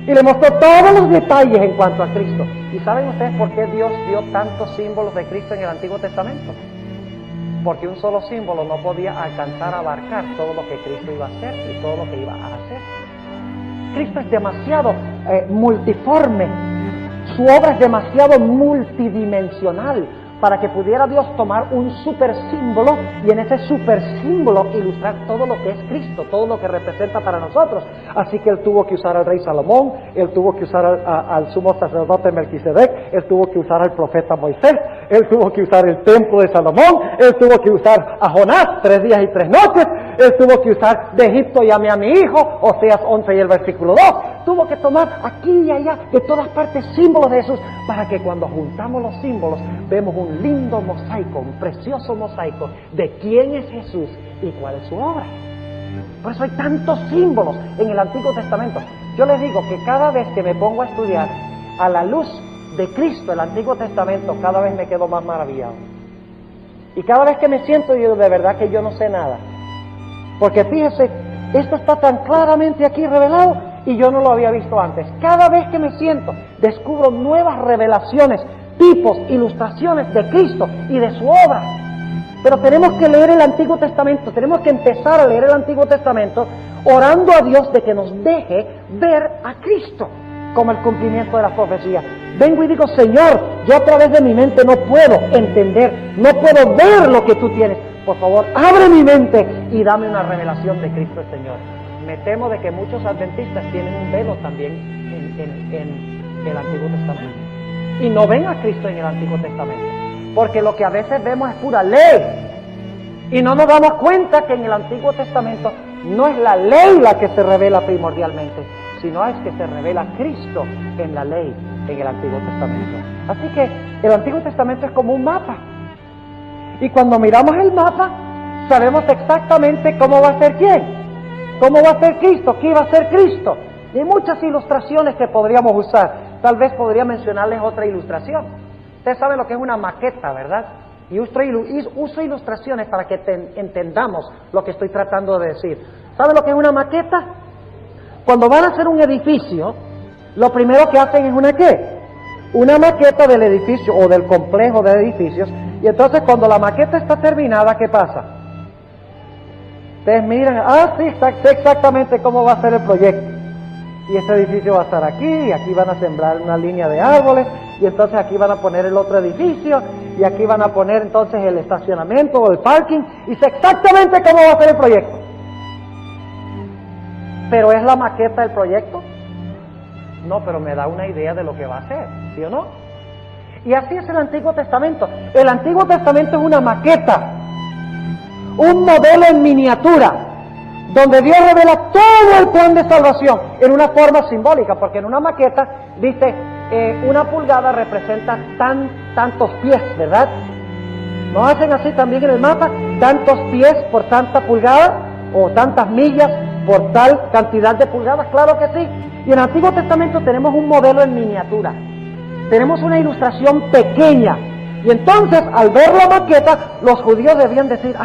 y le mostró todos los detalles en cuanto a Cristo. ¿Y saben ustedes por qué Dios dio tantos símbolos de Cristo en el Antiguo Testamento? Porque un solo símbolo no podía alcanzar a abarcar todo lo que Cristo iba a hacer y todo lo que iba a hacer. Cristo es demasiado multiforme, su obra es demasiado multidimensional para que pudiera Dios tomar un super símbolo y en ese super símbolo ilustrar todo lo que es Cristo, todo lo que representa para nosotros. Así que Él tuvo que usar al rey Salomón, Él tuvo que usar al sumo sacerdote Melquisedec, Él tuvo que usar al profeta Moisés, Él tuvo que usar el templo de Salomón, Él tuvo que usar a Jonás 3 días y 3 noches, Él tuvo que usar de Egipto llamé a mi hijo, Oseas 11 y el versículo 2, tuvo que tomar aquí y allá, de todas partes, símbolos de Jesús, para que cuando juntamos los símbolos, vemos un lindo mosaico, un precioso mosaico de quién es Jesús y cuál es su obra. Por eso hay tantos símbolos en el Antiguo Testamento. Yo les digo que cada vez que me pongo a estudiar a la luz de Cristo el Antiguo Testamento, cada vez me quedo más maravillado. Y cada vez que me siento, yo de verdad que yo no sé nada. Porque fíjese, esto está tan claramente aquí revelado y yo no lo había visto antes. Cada vez que me siento, descubro nuevas revelaciones, tipos, ilustraciones de Cristo y de su obra. Pero tenemos que leer el Antiguo Testamento, tenemos que empezar a leer el Antiguo Testamento orando a Dios de que nos deje ver a Cristo como el cumplimiento de las profecías. Vengo y digo, Señor, yo a través de mi mente no puedo entender, no puedo ver lo que tú tienes. Por favor, abre mi mente y dame una revelación de Cristo el Señor. Me temo de que muchos adventistas tienen un velo también en el Antiguo Testamento. Y no ven a Cristo en el Antiguo Testamento. Porque lo que a veces vemos es pura ley. Y no nos damos cuenta que en el Antiguo Testamento no es la ley la que se revela primordialmente, sino es que se revela Cristo en la ley, en el Antiguo Testamento. Así que el Antiguo Testamento es como un mapa. Y cuando miramos el mapa, sabemos exactamente cómo va a ser quién, cómo va a ser Cristo, qué va a ser Cristo. Y hay muchas ilustraciones que podríamos usar. Tal vez podría mencionarles otra ilustración. Ustedes saben lo que es una maqueta, ¿verdad? Y uso ilustraciones para que entendamos lo que estoy tratando de decir. ¿Saben lo que es una maqueta? Cuando van a hacer un edificio, lo primero que hacen es ¿una qué? Una maqueta del edificio o del complejo de edificios. Y entonces cuando la maqueta está terminada, ¿qué pasa? Ustedes miran, sí, sé exactamente cómo va a ser el proyecto. Y este edificio va a estar aquí, y aquí van a sembrar una línea de árboles, y entonces aquí van a poner el otro edificio, y aquí van a poner entonces el estacionamiento o el parking, y sé exactamente cómo va a ser el proyecto. ¿Pero es la maqueta del proyecto? No, pero me da una idea de lo que va a ser, ¿sí o no? Y así es el Antiguo Testamento. El Antiguo Testamento es una maqueta, un modelo en miniatura, donde Dios revela todo el plan de salvación en una forma simbólica, porque en una maqueta dice, una pulgada representa tantos pies, ¿verdad? ¿No hacen así también en el mapa? Tantos pies por tanta pulgada, o tantas millas por tal cantidad de pulgadas, claro que sí. Y en el Antiguo Testamento tenemos un modelo en miniatura, tenemos una ilustración pequeña, y entonces al ver la maqueta, los judíos debían decir,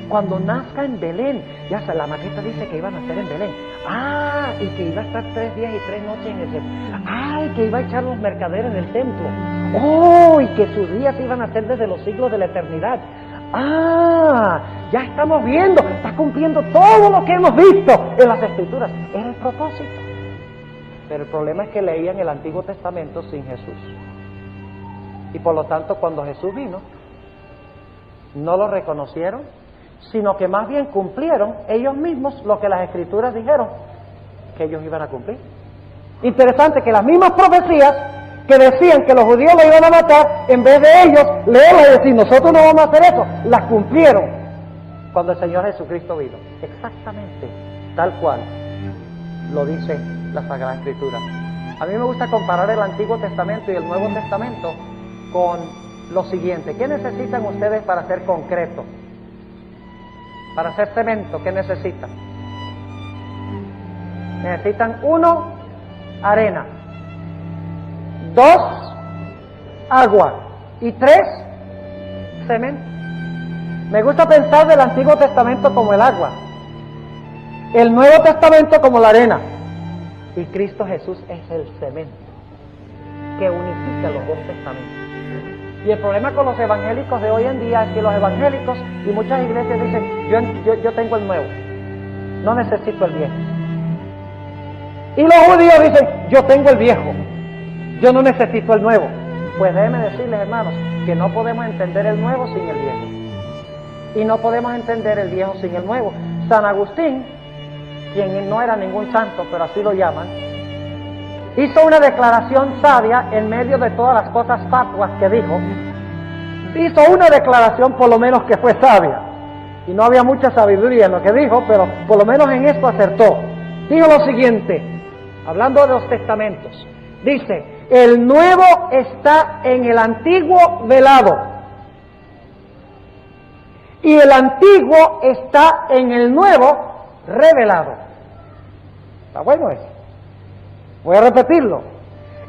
cuando nazca en Belén, ya sé, la maqueta dice que iba a nacer en Belén, y que iba a estar 3 días y 3 noches en el templo, y que iba a echar los mercaderes del templo, y que sus días iban a ser desde los siglos de la eternidad. Ya estamos viendo, está cumpliendo todo lo que hemos visto en las Escrituras. Era el propósito. Pero el problema es que leían el Antiguo Testamento sin Jesús. Y por lo tanto, cuando Jesús vino, no lo reconocieron, sino que más bien cumplieron ellos mismos lo que las Escrituras dijeron que ellos iban a cumplir. Interesante que las mismas profecías que decían que los judíos lo iban a matar, en vez de ellos leerlas y decir, nosotros no vamos a hacer eso, las cumplieron cuando el Señor Jesucristo vino. Exactamente, tal cual lo dice la Sagrada Escritura. A mí me gusta comparar el Antiguo Testamento y el Nuevo Testamento con lo siguiente. ¿Qué necesitan ustedes para ser concreto? Para hacer cemento, ¿qué necesitan? Necesitan 1, arena, 2, agua, y 3, cemento. Me gusta pensar del Antiguo Testamento como el agua, el Nuevo Testamento como la arena, y Cristo Jesús es el cemento que unifica los dos testamentos. Y el problema con los evangélicos de hoy en día es que los evangélicos y muchas iglesias dicen, yo tengo el nuevo, no necesito el viejo. Y los judíos dicen, yo tengo el viejo, yo no necesito el nuevo. Pues déjenme decirles, hermanos, que no podemos entender el nuevo sin el viejo. Y no podemos entender el viejo sin el nuevo. San Agustín, quien no era ningún santo, pero así lo llaman, hizo una declaración sabia en medio de todas las cosas fatuas que dijo. Hizo una declaración por lo menos que fue sabia. Y no había mucha sabiduría en lo que dijo, pero por lo menos en esto acertó. Dijo lo siguiente, hablando de los testamentos. Dice, el nuevo está en el antiguo velado. Y el antiguo está en el nuevo revelado. ¿Está bueno eso? Voy a repetirlo.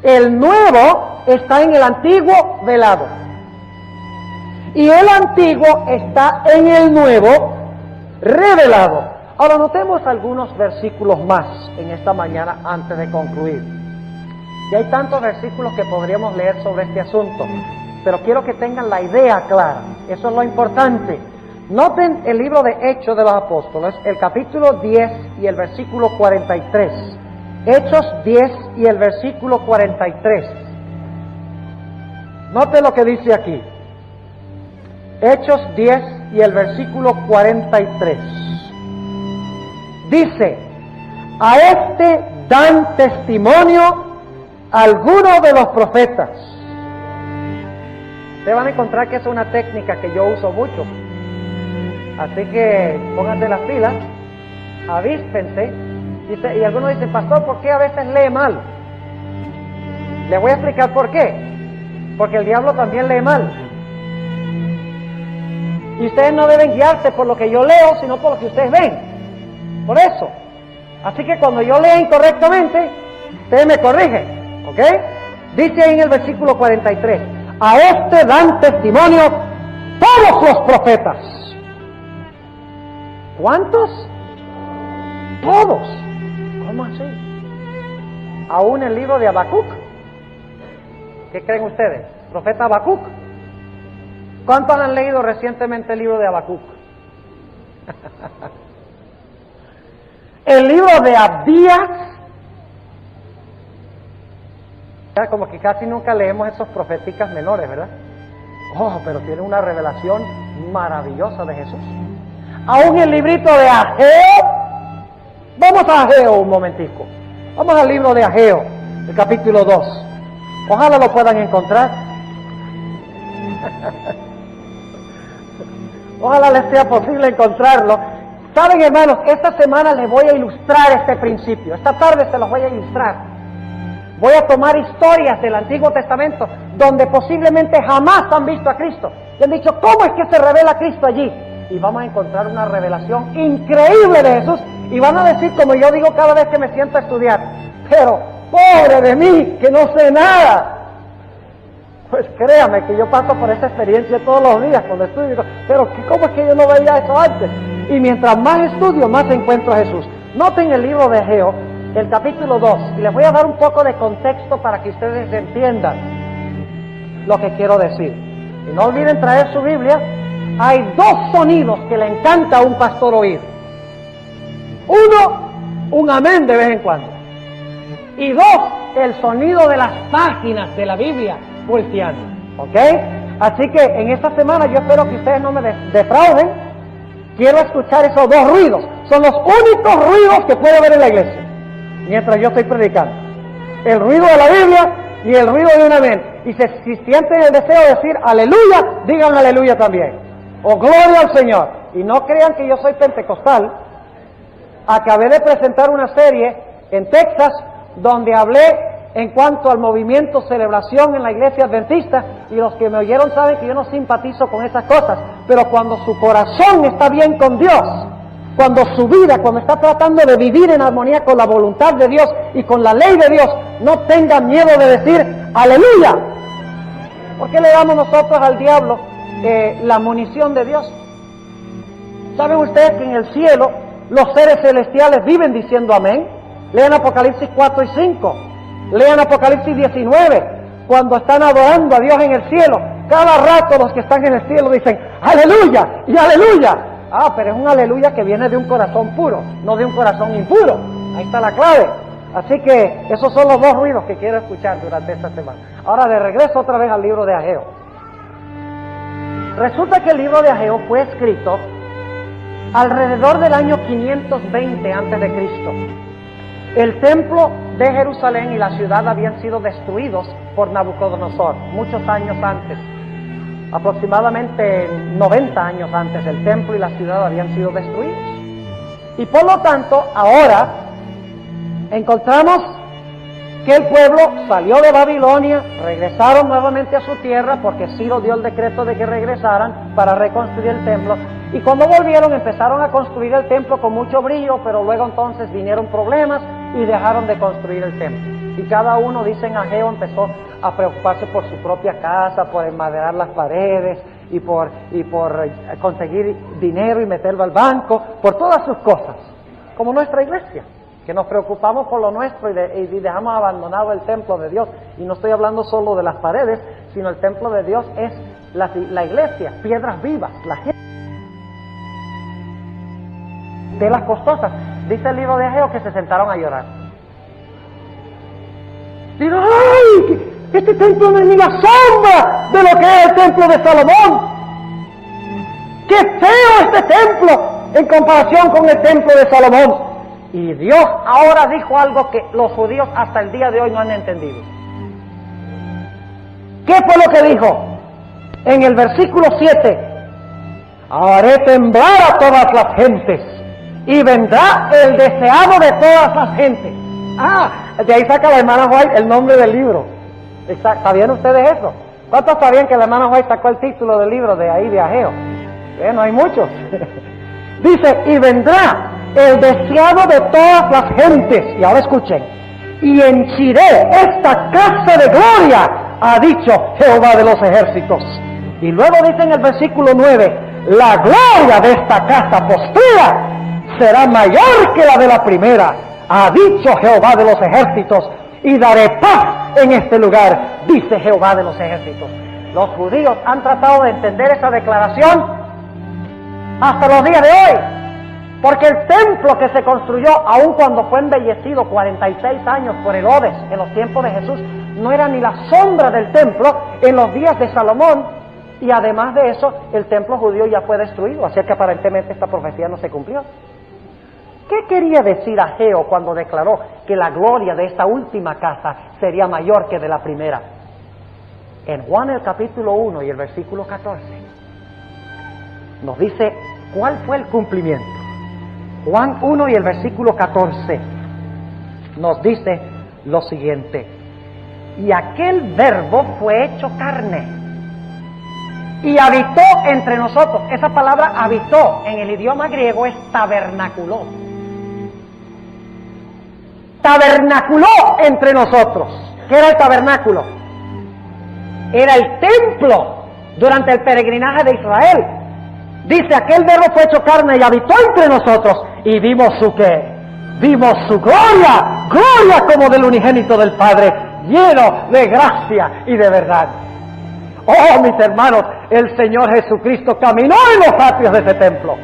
El nuevo está en el antiguo velado. Y el antiguo está en el nuevo revelado. Ahora notemos algunos versículos más en esta mañana antes de concluir. Y hay tantos versículos que podríamos leer sobre este asunto, pero quiero que tengan la idea clara. Eso es lo importante. Noten el libro de Hechos de los Apóstoles, el capítulo 10 y el versículo 43. Hechos 10 y el versículo 43. Noten lo que dice aquí. Hechos 10 y el versículo 43. Dice: a este dan testimonio algunos de los profetas. Ustedes van a encontrar que es una técnica que yo uso mucho. Así que pónganse las pilas, avíspense. Y algunos dicen: pastor, ¿por qué a veces lee mal? Les voy a explicar por qué. Porque el diablo también lee mal. Y ustedes no deben guiarse por lo que yo leo, sino por lo que ustedes ven. Por eso. Así que cuando yo lea incorrectamente, ustedes me corrigen. ¿Ok? Dice ahí en el versículo 43: a este dan testimonio todos los profetas. ¿Cuántos? Todos. ¿Cómo así? Aún el libro de Habacuc. ¿Qué creen ustedes? ¿Profeta Habacuc? ¿Cuántos han leído recientemente el libro de Habacuc? El libro de Abdías. Como que casi nunca leemos esos proféticas menores, ¿verdad? Oh, pero tiene una revelación maravillosa de Jesús. Aún el librito de Ageo. Vamos a Ageo un momentico. Vamos al libro de Ageo, el capítulo 2. Ojalá lo puedan encontrar. Ojalá les sea posible encontrarlo. Saben, hermanos, esta semana les voy a ilustrar este principio. Esta tarde se los voy a ilustrar. Voy a tomar historias del Antiguo Testamento donde posiblemente jamás han visto a Cristo. Y han dicho: ¿cómo es que se revela Cristo allí? Y vamos a encontrar una revelación increíble de Jesús. Y van a decir, como yo digo cada vez que me siento a estudiar: pero pobre de mí, que no sé nada. Pues créame que yo paso por esa experiencia todos los días cuando estudio. Digo: pero ¿cómo es que yo no veía eso antes? Y mientras más estudio, más encuentro a Jesús. Noten el libro de Ageo, el capítulo 2, y les voy a dar un poco de contexto para que ustedes entiendan lo que quiero decir. Y no olviden traer su Biblia. Hay dos sonidos que le encanta a un pastor oír. Uno, un amén de vez en cuando. Y dos, el sonido de las páginas de la Biblia volteando. ¿Ok? Así que en esta semana yo espero que ustedes no me defrauden. Quiero escuchar esos dos ruidos. Son los únicos ruidos que puede haber en la iglesia mientras yo estoy predicando: el ruido de la Biblia y el ruido de un amén. Y si sienten el deseo de decir aleluya, digan aleluya también, o gloria al Señor. Y no crean que yo soy pentecostal. Acabé de presentar una serie en Texas donde hablé en cuanto al movimiento celebración en la iglesia adventista, y los que me oyeron saben que yo no simpatizo con esas cosas. Pero cuando su corazón está bien con Dios, cuando su vida, cuando está tratando de vivir en armonía con la voluntad de Dios y con la ley de Dios, no tengan miedo de decir aleluya. ¿Por qué le damos nosotros al diablo la munición de Dios? ¿Saben ustedes que en el cielo los seres celestiales viven diciendo amén? Lean Apocalipsis 4 y 5. Lean Apocalipsis 19. Cuando están adorando a Dios en el cielo, cada rato los que están en el cielo dicen aleluya y aleluya. Ah, pero es un aleluya que viene de un corazón puro, no de un corazón impuro. Ahí está la clave. Así que esos son los dos ruidos que quiero escuchar durante esta semana. Ahora de regreso otra vez al libro de Ageo. Resulta que el libro de Ageo fue escrito alrededor del año 520 a.C. El templo de Jerusalén y la ciudad habían sido destruidos por Nabucodonosor muchos años antes. Aproximadamente 90 años antes, el templo y la ciudad habían sido destruidos. Y por lo tanto, ahora encontramos que el pueblo salió de Babilonia, regresaron nuevamente a su tierra, porque Ciro dio el decreto de que regresaran para reconstruir el templo. Y cuando volvieron, empezaron a construir el templo con mucho brillo, pero luego entonces vinieron problemas y dejaron de construir el templo. Y cada uno, dicen, Ageo empezó a preocuparse por su propia casa, por enmaderar las paredes, y por conseguir dinero y meterlo al banco, por todas sus cosas, como nuestra iglesia, que nos preocupamos por lo nuestro y dejamos abandonado el templo de Dios. Y no estoy hablando solo de las paredes, sino el templo de Dios es la iglesia, piedras vivas, la gente de las costosas. Dice el libro de Ageo que se sentaron a llorar. Digo, ¡ay! Este templo no es ni la sombra de lo que es el templo de Salomón. ¡Qué feo este templo en comparación con el templo de Salomón! Y Dios ahora dijo algo que los judíos hasta el día de hoy no han entendido. ¿Qué fue lo que dijo? En el versículo 7, haré temblar a todas las gentes, y vendrá el deseado de todas las gentes. De ahí saca la hermana White el nombre del libro. ¿Sabían ustedes eso? ¿Cuántos sabían que la hermana White sacó el título del libro de ahí, de Ageo? No hay muchos. Dice, y vendrá el deseado de todas las gentes. Y ahora escuchen. Y henchiré esta casa de gloria, ha dicho Jehová de los ejércitos. Y luego dice en el versículo 9, la gloria de esta casa postrera será mayor que la de la primera, ha dicho Jehová de los ejércitos, y daré paz en este lugar, dice Jehová de los ejércitos. Los judíos han tratado de entender esa declaración hasta los días de hoy, porque el templo que se construyó, aun cuando fue embellecido 46 años por Herodes en los tiempos de Jesús, no era ni la sombra del templo en los días de Salomón, y además de eso, el templo judío ya fue destruido, así que aparentemente esta profecía no se cumplió. ¿Qué quería decir Ageo cuando declaró que la gloria de esta última casa sería mayor que de la primera? En Juan el capítulo 1 y el versículo 14 nos dice cuál fue el cumplimiento. Juan 1 y el versículo 14 nos dice lo siguiente: y aquel verbo fue hecho carne y habitó entre nosotros. Esa palabra habitó en el idioma griego es tabernaculó. Tabernaculó entre nosotros. ¿Qué era el tabernáculo? Era el templo durante el peregrinaje de Israel. Dice, aquel verbo fue hecho carne y habitó entre nosotros, y vimos su ¿qué? Vimos su gloria, gloria como del unigénito del Padre, lleno de gracia y de verdad. Oh, mis hermanos, el Señor Jesucristo caminó en los atrios de ese templo.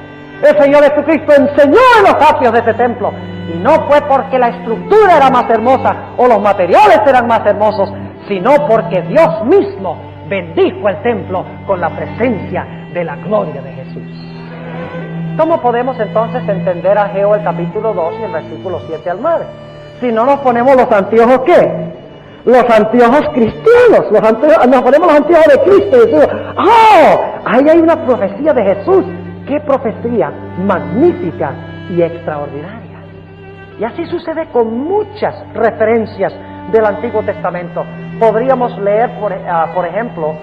El Señor Jesucristo enseñó en los atrios de ese templo. Y no fue porque la estructura era más hermosa o los materiales eran más hermosos, sino porque Dios mismo bendijo el templo con la presencia de la gloria de Jesús. ¿Cómo podemos entonces entender a Ageo el capítulo 2 y el versículo 7 al 9? Si no nos ponemos los anteojos, ¿qué? Los anteojos cristianos, nos ponemos los anteojos de Cristo y decimos, ¡oh! Ahí hay una profecía de Jesús. ¡Qué profecía magnífica y extraordinaria! Y así sucede con muchas referencias del Antiguo Testamento. Podríamos leer, por ejemplo,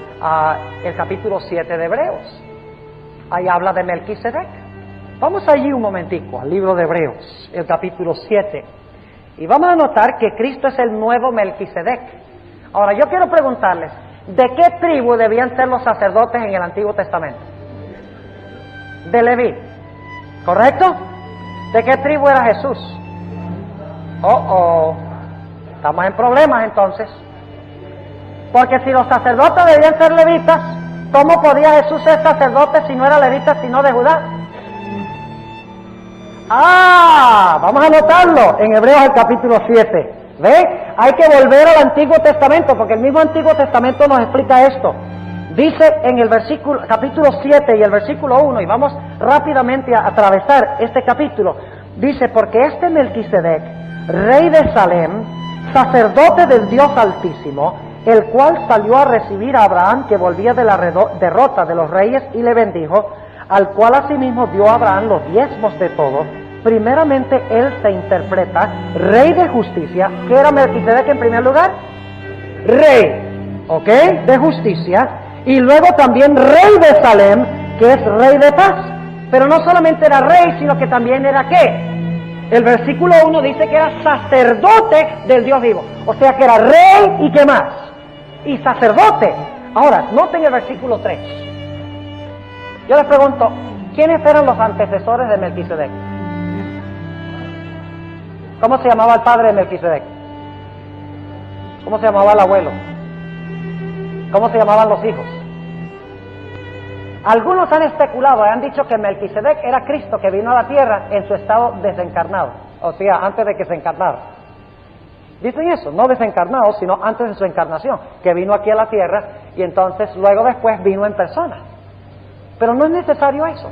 el capítulo 7 de Hebreos. Ahí habla de Melquisedec. Vamos allí un momentico, al libro de Hebreos, el capítulo 7. Y vamos a notar que Cristo es el nuevo Melquisedec. Ahora, yo quiero preguntarles, ¿de qué tribu debían ser los sacerdotes en el Antiguo Testamento? De Leví, ¿correcto? ¿De qué tribu era Jesús? Estamos en problemas entonces. Porque si los sacerdotes debían ser levitas, ¿cómo podía Jesús ser sacerdote si no era levita, sino de Judá? Vamos a anotarlo en Hebreos el capítulo 7. ¿Ve? Hay que volver al Antiguo Testamento, porque el mismo Antiguo Testamento nos explica esto. Dice en el capítulo 7 y el versículo 1, y vamos rápidamente a atravesar este capítulo. Dice, porque este Melquisedec, rey de Salem, sacerdote del Dios Altísimo, el cual salió a recibir a Abraham, que volvía de la derrota de los reyes, y le bendijo, al cual asimismo dio a Abraham los diezmos de todo. Primeramente él se interpreta rey de justicia. ¿Qué era Melquisedec en primer lugar? Rey, ¿ok? De justicia. Y luego también rey de Salem, que es rey de paz. Pero no solamente era rey, sino que también era ¿qué? El versículo 1 dice que era sacerdote del Dios vivo. O sea que era rey y ¿qué más? Y sacerdote. Ahora, noten el versículo 3. Yo les pregunto, ¿quiénes eran los antecesores de Melquisedec? ¿Cómo se llamaba el padre de Melquisedec? ¿Cómo se llamaba el abuelo? ¿Cómo se llamaban los hijos? Algunos han especulado y han dicho que Melquisedec era Cristo que vino a la tierra en su estado desencarnado, o sea, antes de que se encarnara. Dicen eso, no desencarnado, sino antes de su encarnación, que vino aquí a la tierra y entonces luego después vino en persona. Pero no es necesario eso.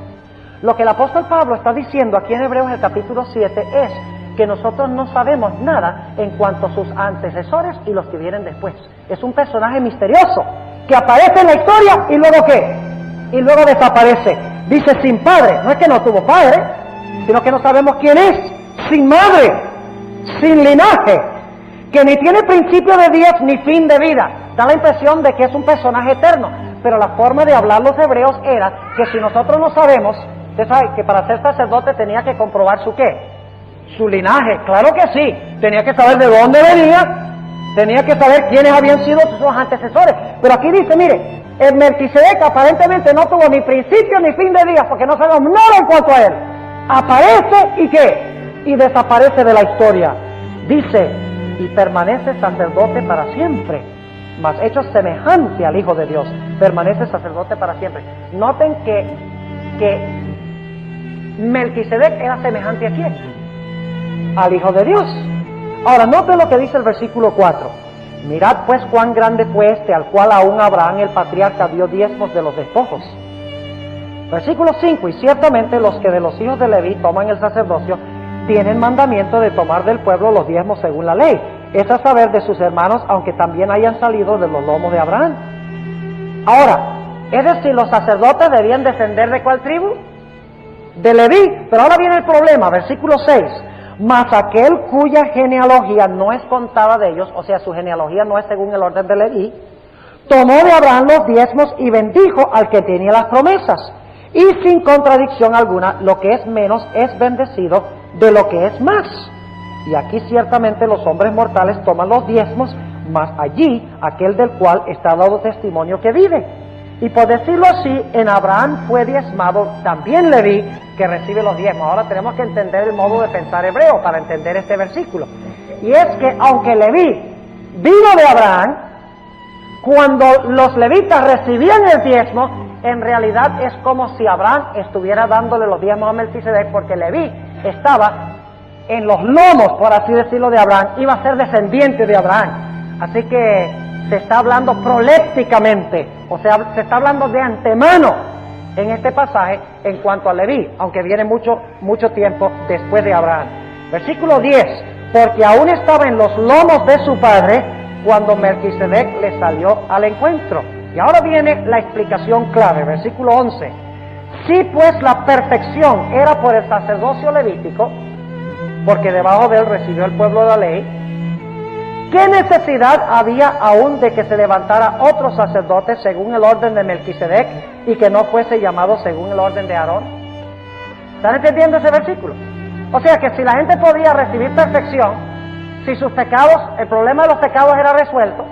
Lo que el apóstol Pablo está diciendo aquí en Hebreos el capítulo 7 es que nosotros no sabemos nada en cuanto a sus antecesores y los que vienen después. Es un personaje misterioso que aparece en la historia y luego ¿qué? Y luego desaparece. Dice sin padre, no es que no tuvo padre, sino que no sabemos quién es, sin madre, sin linaje, que ni tiene principio de días ni fin de vida. Da la impresión de que es un personaje eterno, pero la forma de hablar los hebreos era que si nosotros no sabemos, usted sabe que para ser sacerdote tenía que comprobar su ¿qué? Su linaje, claro que sí, tenía que saber de dónde venía, tenía que saber quiénes habían sido sus antecesores, pero aquí dice, mire, el Melquisedec aparentemente no tuvo ni principio ni fin de días, porque no sabemos nada en cuanto a él. Aparece y ¿qué? Y desaparece de la historia. Dice, y permanece sacerdote para siempre, mas hecho semejante al Hijo de Dios, permanece sacerdote para siempre. Noten que Melquisedec era semejante a quién? Al Hijo de Dios. Ahora, noten lo que dice el versículo 4. Mirad pues cuán grande fue este, al cual aún Abraham el patriarca dio diezmos de los despojos. Versículo 5. Y ciertamente los que de los hijos de Leví toman el sacerdocio tienen mandamiento de tomar del pueblo los diezmos según la ley, es a saber de sus hermanos, aunque también hayan salido de los lomos de Abraham. Ahora, es decir, los sacerdotes debían descender ¿de cuál tribu? De Leví. Pero ahora viene el problema, versículo 6. Mas aquel cuya genealogía no es contada de ellos, o sea, su genealogía no es según el orden de Leví, tomó de Abraham los diezmos y bendijo al que tenía las promesas. Y sin contradicción alguna, lo que es menos es bendecido de lo que es más. Y aquí ciertamente los hombres mortales toman los diezmos, mas allí aquel del cual está dado testimonio que vive. Y por decirlo así, en Abraham fue diezmado también Leví, que recibe los diezmos. Ahora tenemos que entender el modo de pensar hebreo para entender este versículo. Y es que aunque Leví vino de Abraham, cuando los levitas recibían el diezmo, en realidad es como si Abraham estuviera dándole los diezmos a Melquisedec, porque Leví estaba en los lomos, por así decirlo, de Abraham, iba a ser descendiente de Abraham. Así que se está hablando prolépticamente, o sea, se está hablando de antemano en este pasaje en cuanto a Leví, aunque viene mucho tiempo después de Abraham. Versículo 10, porque aún estaba en los lomos de su padre cuando Melquisedec le salió al encuentro. Y ahora viene la explicación clave, versículo 11. Si pues la perfección era por el sacerdocio levítico, porque debajo de él recibió el pueblo de la ley, ¿qué necesidad había aún de que se levantara otro sacerdote según el orden de Melquisedec y que no fuese llamado según el orden de Aarón? ¿Están entendiendo ese versículo? O sea que si la gente podía recibir perfección, si sus pecados, el problema de los pecados era resuelto,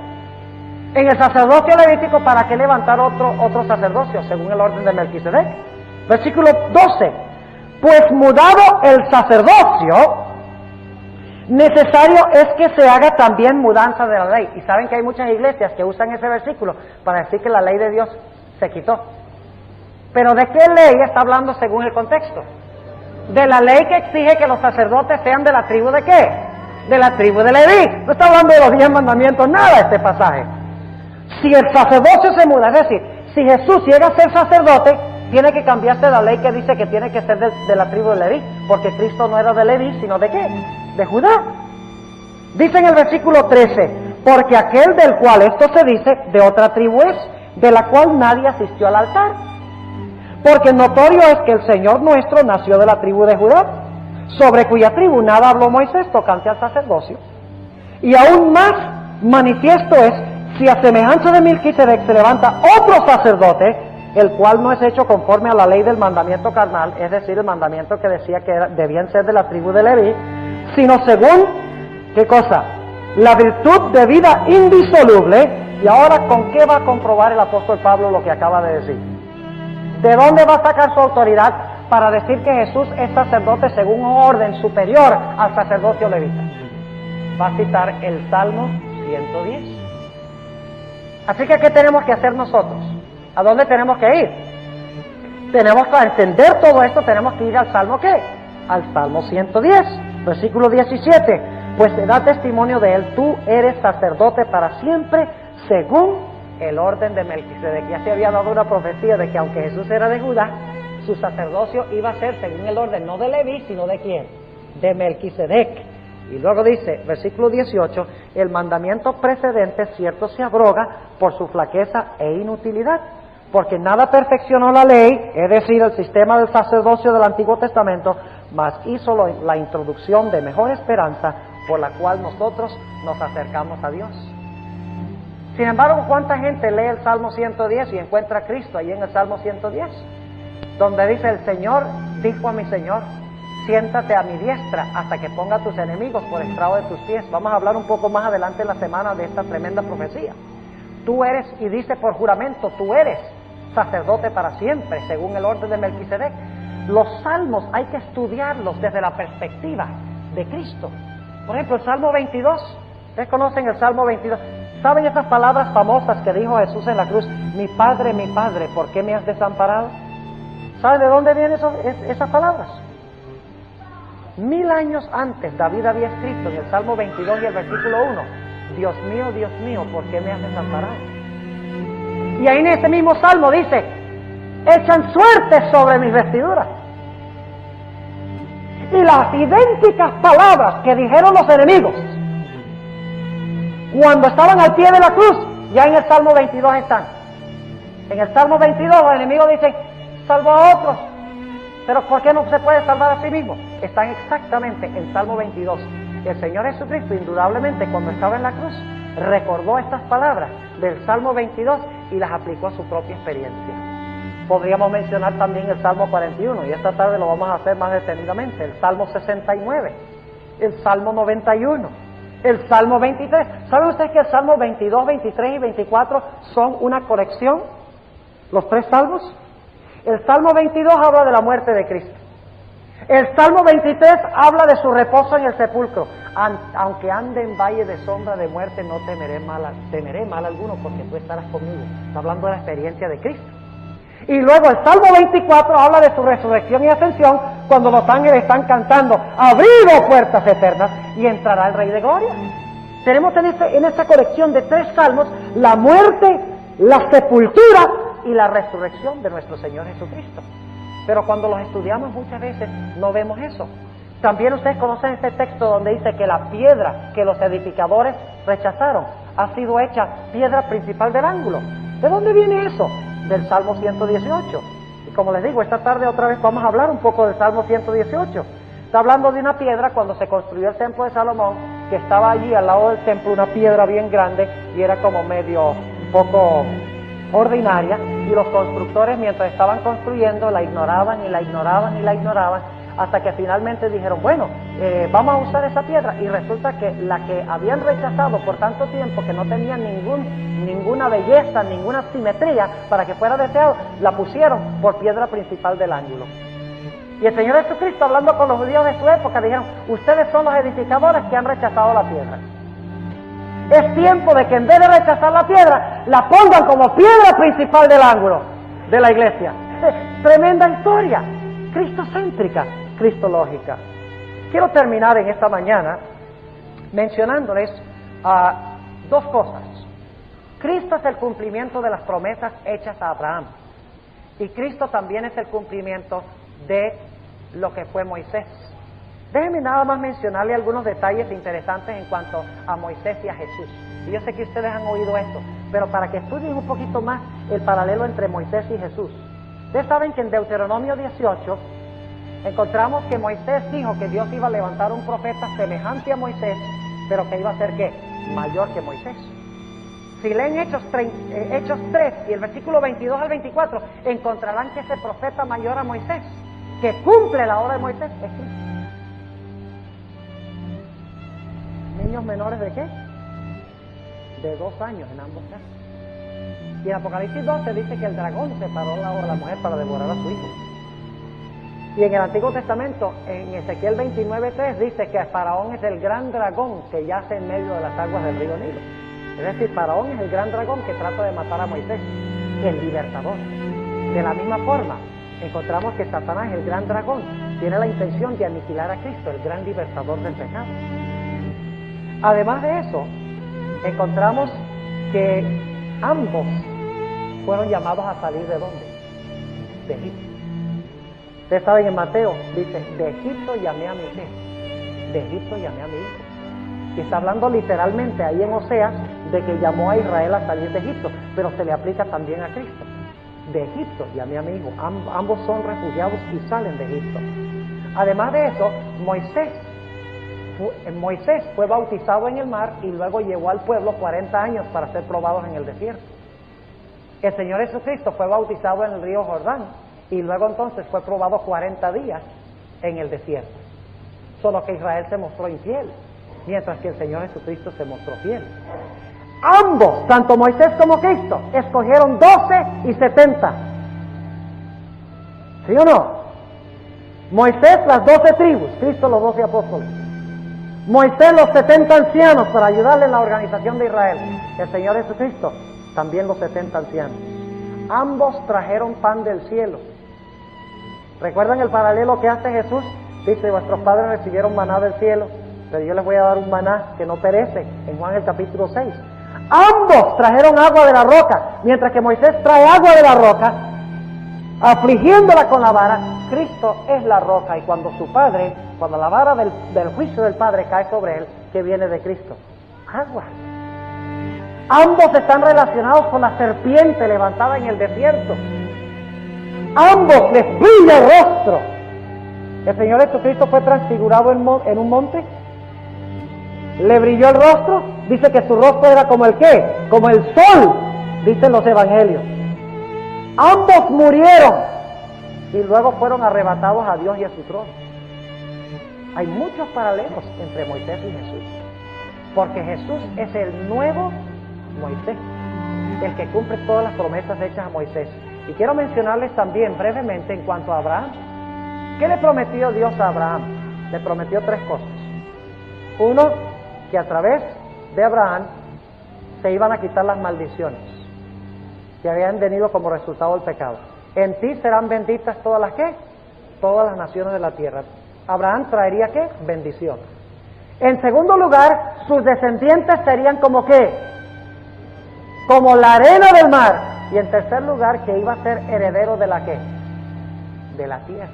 en el sacerdocio levítico, ¿para qué levantar otro sacerdocio según el orden de Melquisedec? Versículo 12. Pues mudado el sacerdocio, necesario es que se haga también mudanza de la ley. Y saben que hay muchas iglesias que usan ese versículo para decir que la ley de Dios se quitó. Pero ¿de qué ley está hablando según el contexto? De la ley que exige que los sacerdotes sean de la tribu de ¿qué? De la tribu de Leví. No está hablando de los 10 mandamientos, nada este pasaje. Si el sacerdocio se muda, es decir, si Jesús llega a ser sacerdote, tiene que cambiarse la ley que dice que tiene que ser de la tribu de Leví, porque Cristo no era de Leví, sino ¿de qué? De Judá. Dice en el versículo 13, porque aquel del cual esto se dice, de otra tribu es, de la cual nadie asistió al altar. Porque notorio es que el Señor nuestro nació de la tribu de Judá, sobre cuya tribu nada habló Moisés tocante al sacerdocio. Y aún más manifiesto es, si a semejanza de Melquisedec se levanta otro sacerdote, el cual no es hecho conforme a la ley del mandamiento carnal, es decir, el mandamiento que decía que debían ser de la tribu de Leví, sino según, ¿qué cosa? La virtud de vida indisoluble. Y ahora, ¿con qué va a comprobar el apóstol Pablo lo que acaba de decir? ¿De dónde va a sacar su autoridad para decir que Jesús es sacerdote según un orden superior al sacerdocio levita? Va a citar el Salmo 110. Así que, ¿qué tenemos que hacer nosotros? ¿A dónde tenemos que ir? Tenemos que entender todo esto, tenemos que ir al Salmo ¿qué? Al Salmo 110, versículo 17. Pues se da testimonio de él, tú eres sacerdote para siempre, según el orden de Melquisedec. Ya se había dado una profecía de que aunque Jesús era de Judá, su sacerdocio iba a ser según el orden, no de Leví, sino de ¿quién? De Melquisedec. Y luego dice, versículo 18, el mandamiento precedente cierto se abroga por su flaqueza e inutilidad, porque nada perfeccionó la ley, es decir, el sistema del sacerdocio del Antiguo Testamento, mas hizo la introducción de mejor esperanza, por la cual nosotros nos acercamos a Dios. Sin embargo, ¿cuánta gente lee el Salmo 110 y encuentra a Cristo ahí en el Salmo 110? Donde dice, el Señor dijo a mi Señor, siéntate a mi diestra hasta que ponga a tus enemigos por estrado de tus pies. Vamos a hablar un poco más adelante en la semana de esta tremenda profecía. Tú eres, y dice por juramento, tú eres sacerdote para siempre, según el orden de Melquisedec. Los salmos hay que estudiarlos desde la perspectiva de Cristo. Por ejemplo, el Salmo 22, ¿ustedes conocen el Salmo 22? ¿Saben esas palabras famosas que dijo Jesús en la cruz? Mi Padre, ¿por qué me has desamparado? ¿Saben de dónde vienen esas palabras? 1000 años antes David había escrito en el Salmo 22 y el versículo 1, Dios mío, ¿por qué me has desamparado? Y ahí en ese mismo Salmo dice, echan suerte sobre mis vestiduras. Y las idénticas palabras que dijeron los enemigos cuando estaban al pie de la cruz, ya en el Salmo 22 están. En el Salmo 22 los enemigos dicen, salvó a otros, pero ¿por qué no se puede salvar a sí mismo? Están exactamente en Salmo 22. El Señor Jesucristo, indudablemente, cuando estaba en la cruz, recordó estas palabras del Salmo 22 y las aplicó a su propia experiencia. Podríamos mencionar también el Salmo 41, y esta tarde lo vamos a hacer más detenidamente, el Salmo 69, el Salmo 91, el Salmo 23. ¿Saben ustedes que el Salmo 22, 23 y 24 son una colección? Los tres salmos. El Salmo 22 habla de la muerte de Cristo. El Salmo 23 habla de su reposo en el sepulcro. Aunque ande en valle de sombra de muerte, no temeré mal alguno, porque tú estarás conmigo. Está hablando de la experiencia de Cristo. Y luego el Salmo 24 habla de su resurrección y ascensión, cuando los ángeles están cantando, abrido puertas eternas, y entrará el Rey de Gloria. Tenemos en esta colección de tres salmos la muerte, la sepultura y la resurrección de nuestro Señor Jesucristo. Pero cuando los estudiamos muchas veces no vemos eso. También ustedes conocen este texto donde dice que la piedra que los edificadores rechazaron ha sido hecha piedra principal del ángulo. ¿De dónde viene eso? Del Salmo 118. Y como les digo, esta tarde otra vez vamos a hablar un poco del Salmo 118. Está hablando de una piedra cuando se construyó el templo de Salomón, que estaba allí al lado del templo, una piedra bien grande y era como medio, un poco ordinaria, y los constructores mientras estaban construyendo la ignoraban, hasta que finalmente dijeron, bueno, vamos a usar esa piedra, y resulta que la que habían rechazado por tanto tiempo, que no tenía ninguna belleza, ninguna simetría para que fuera deseado, la pusieron por piedra principal del ángulo. Y el Señor Jesucristo, hablando con los judíos de su época, dijeron, ustedes son los edificadores que han rechazado la piedra. Es tiempo de que en vez de rechazar la piedra, la pongan como piedra principal del ángulo de la iglesia. Tremenda historia, cristocéntrica, cristológica. Quiero terminar en esta mañana mencionándoles dos cosas. Cristo es el cumplimiento de las promesas hechas a Abraham, y Cristo también es el cumplimiento de lo que fue Moisés. Déjenme nada más mencionarle algunos detalles interesantes en cuanto a Moisés y a Jesús. Y yo sé que ustedes han oído esto, pero para que estudien un poquito más el paralelo entre Moisés y Jesús. Ustedes saben que en Deuteronomio 18 encontramos que Moisés dijo que Dios iba a levantar un profeta semejante a Moisés, pero que iba a ser ¿qué? Mayor que Moisés. Si leen Hechos 3 y el versículo 22 al 24, encontrarán que ese profeta mayor a Moisés, que cumple la obra de Moisés, es Cristo. ¿Niños menores de qué? De 2 años en ambos casos. Y en Apocalipsis 12 dice que el dragón separó a la mujer para devorar a su hijo. Y en el Antiguo Testamento, en Ezequiel 29:3, dice que Faraón es el gran dragón que yace en medio de las aguas del río Nilo. Es decir, Faraón es el gran dragón que trata de matar a Moisés, el libertador. De la misma forma, encontramos que Satanás, el gran dragón, tiene la intención de aniquilar a Cristo, el gran libertador del pecado. Además de eso, encontramos que ambos fueron llamados a salir ¿de dónde? De Egipto. Ustedes saben, en Mateo dice, de Egipto llamé a mi hijo, de Egipto llamé a mi hijo. Y está hablando literalmente ahí en Oseas de que llamó a Israel a salir de Egipto, pero se le aplica también a Cristo. De Egipto llamé a mi hijo. Ambos son refugiados y salen de Egipto. Además de eso, Moisés fue bautizado en el mar y luego llevó al pueblo 40 años para ser probados en el desierto. El Señor Jesucristo fue bautizado en el río Jordán y luego entonces fue probado 40 días en el desierto. Solo que Israel se mostró infiel, mientras que el Señor Jesucristo se mostró fiel. Ambos, tanto Moisés como Cristo, escogieron 12 y 70. ¿Sí o no? Moisés las 12 tribus, Cristo los 12 apóstoles. Moisés los 70 ancianos para ayudarle en la organización de Israel. El Señor Jesucristo también los 70 ancianos. Ambos trajeron pan del cielo. ¿Recuerdan el paralelo que hace Jesús? Dice, vuestros padres recibieron maná del cielo, pero yo les voy a dar un maná que no perece, en Juan el capítulo 6. Ambos trajeron agua de la roca, mientras que Moisés trae agua de la roca, afligiéndola con la vara. Cristo es la roca, y cuando la vara del juicio del Padre cae sobre él, ¿qué viene de Cristo? Agua. Ambos están relacionados con la serpiente levantada en el desierto. Ambos les brilla el rostro. El Señor Jesucristo fue transfigurado en un monte. Le brilló el rostro. Dice que su rostro era como el ¿qué? Como el sol, dicen los evangelios. Ambos murieron y luego fueron arrebatados a Dios y a su trono. Hay muchos paralelos entre Moisés y Jesús, porque Jesús es el nuevo Moisés, el que cumple todas las promesas hechas a Moisés. Y quiero mencionarles también brevemente en cuanto a Abraham. ¿Qué le prometió Dios a Abraham? Le prometió 3 cosas. Uno, que a través de Abraham se iban a quitar las maldiciones que habían venido como resultado del pecado. En ti serán benditas todas las ¿qué? Todas las naciones de la tierra. Abraham traería ¿qué? Bendición. En segundo lugar, sus descendientes serían como ¿qué? Como la arena del mar. Y en tercer lugar, que iba a ser heredero de la ¿qué? De la tierra.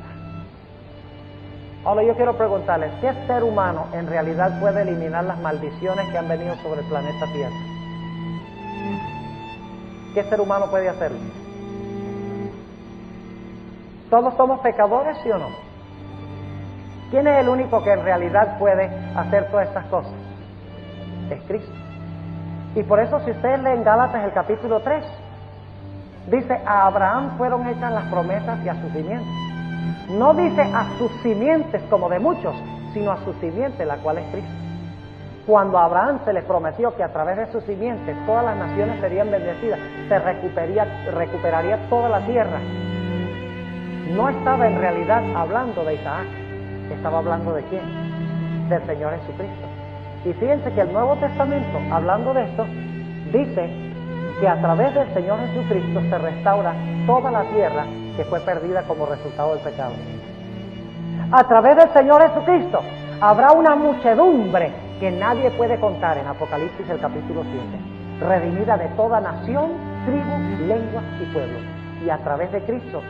Ahora yo quiero preguntarles, ¿qué ser humano en realidad puede eliminar las maldiciones que han venido sobre el planeta Tierra? ¿Qué ser humano puede hacerlo? ¿Todos somos pecadores, sí o no? ¿Quién es el único que en realidad puede hacer todas estas cosas? Es Cristo. Y por eso, si ustedes leen Gálatas el capítulo 3, dice, a Abraham fueron hechas las promesas y a sus simientes. No dice a sus simientes como de muchos, sino a su simiente, la cual es Cristo. Cuando a Abraham se le prometió que a través de su simiente todas las naciones serían bendecidas, se recuperaría toda la tierra, no estaba en realidad hablando de Isaac, estaba hablando ¿de quién? Del Señor Jesucristo. Y fíjense que el Nuevo Testamento, hablando de esto, dice que a través del Señor Jesucristo se restaura toda la tierra que fue perdida como resultado del pecado. A través del Señor Jesucristo habrá una muchedumbre que nadie puede contar en Apocalipsis el capítulo 7, redimida de toda nación, tribu, lengua y pueblo. Y a través de Cristo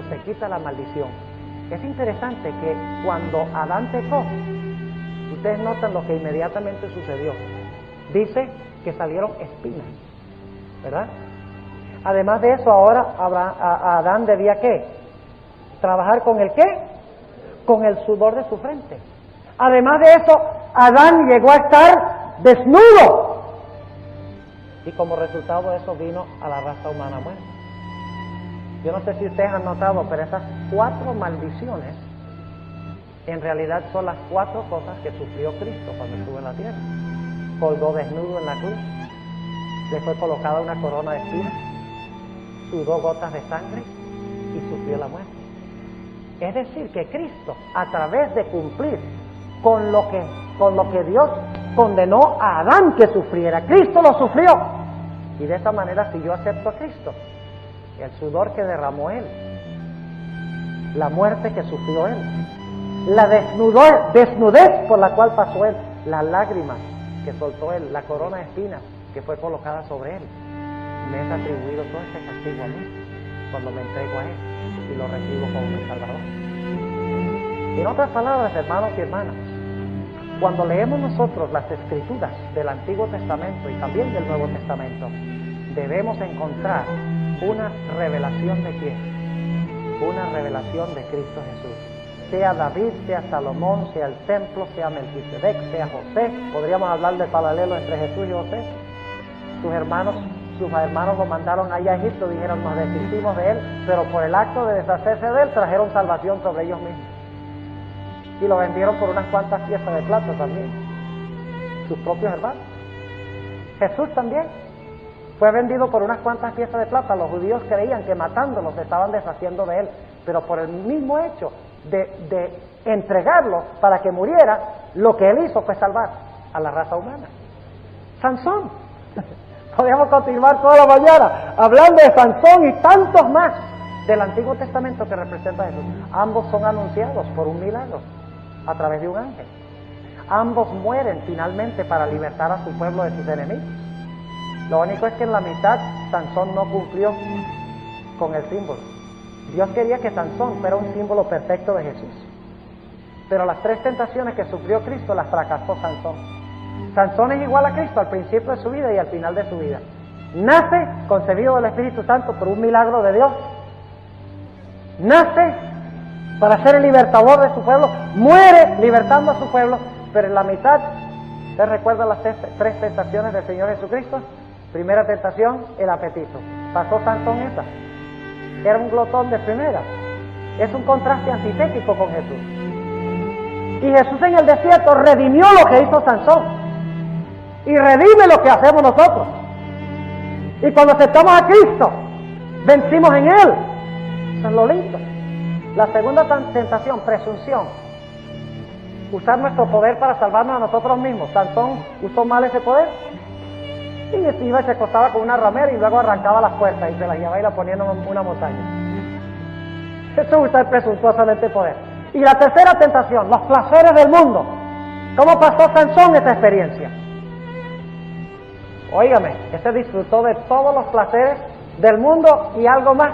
se quita la maldición. Es interesante que cuando Adán pecó, ustedes notan lo que inmediatamente sucedió. Dice que salieron espinas, ¿verdad? Además de eso, ahora Adán debía ¿qué? Trabajar con el ¿qué? Con el sudor de su frente. Además de eso, Adán llegó a estar desnudo. Y como resultado de eso vino a la raza humana muerta. Yo no sé si ustedes han notado, pero esas 4 maldiciones en realidad son las 4 cosas que sufrió Cristo cuando estuvo en la tierra. Colgó desnudo en la cruz, le fue colocada una corona de espinas, sudó gotas de sangre y sufrió la muerte. Es decir, que Cristo, a través de cumplir con lo que Dios condenó a Adán que sufriera, Cristo lo sufrió. Y de esta manera, si yo acepto a Cristo, el sudor que derramó Él, la muerte que sufrió Él, la desnudez por la cual pasó Él, las lágrimas que soltó Él, la corona de espinas que fue colocada sobre Él, me es atribuido todo este castigo a mí cuando me entrego a Él y lo recibo como mi Salvador. En otras palabras, hermanos y hermanas, cuando leemos nosotros las Escrituras del Antiguo Testamento y también del Nuevo Testamento, debemos encontrar una revelación de quién, una revelación de Cristo Jesús. Sea David, sea Salomón, sea el templo, sea Melquisedec, sea José. Podríamos hablar del paralelo entre Jesús y José. Sus hermanos lo mandaron allá a Egipto, dijeron, nos deshicimos de él, pero por el acto de deshacerse de él, trajeron salvación sobre ellos mismos. Y lo vendieron por unas cuantas piezas de plata también, sus propios hermanos. Jesús también fue vendido por unas cuantas piezas de plata. Los judíos creían que matándolos se estaban deshaciendo de él, pero por el mismo hecho de entregarlo para que muriera, lo que él hizo fue salvar a la raza humana. Sansón. Podríamos continuar toda la mañana hablando de Sansón y tantos más del Antiguo Testamento que representa a Jesús. Ambos son anunciados por un milagro a través de un ángel. Ambos mueren finalmente para libertar a su pueblo de sus enemigos. Lo único es que en la mitad Sansón no cumplió con el símbolo. Dios quería que Sansón fuera un símbolo perfecto de Jesús, pero las 3 tentaciones que sufrió Cristo las fracasó Sansón. Sansón es igual a Cristo al principio de su vida y al final de su vida. Nace concebido del Espíritu Santo por un milagro de Dios. Nace para ser el libertador de su pueblo, muere libertando a su pueblo, pero en la mitad, ¿usted recuerda las 3 tentaciones del Señor Jesucristo? Primera tentación, el apetito. ¿Pasó Sansón esa? Era un glotón de primera. Es un contraste antitético con Jesús. Y Jesús en el desierto redimió lo que hizo Sansón. Y redime lo que hacemos nosotros. Y cuando aceptamos a Cristo, vencimos en Él. Eso es lo lindo. La segunda tentación, presunción. Usar nuestro poder para salvarnos a nosotros mismos. Sansón usó mal ese poder. Y iba y se acostaba con una ramera y luego arrancaba las puertas y se las llevaba y la ponía en una montaña. Eso es usar presuntuosamente el poder. Y la tercera tentación, los placeres del mundo. ¿Cómo pasó Sansón esta experiencia? Óigame, ese disfrutó de todos los placeres del mundo y algo más.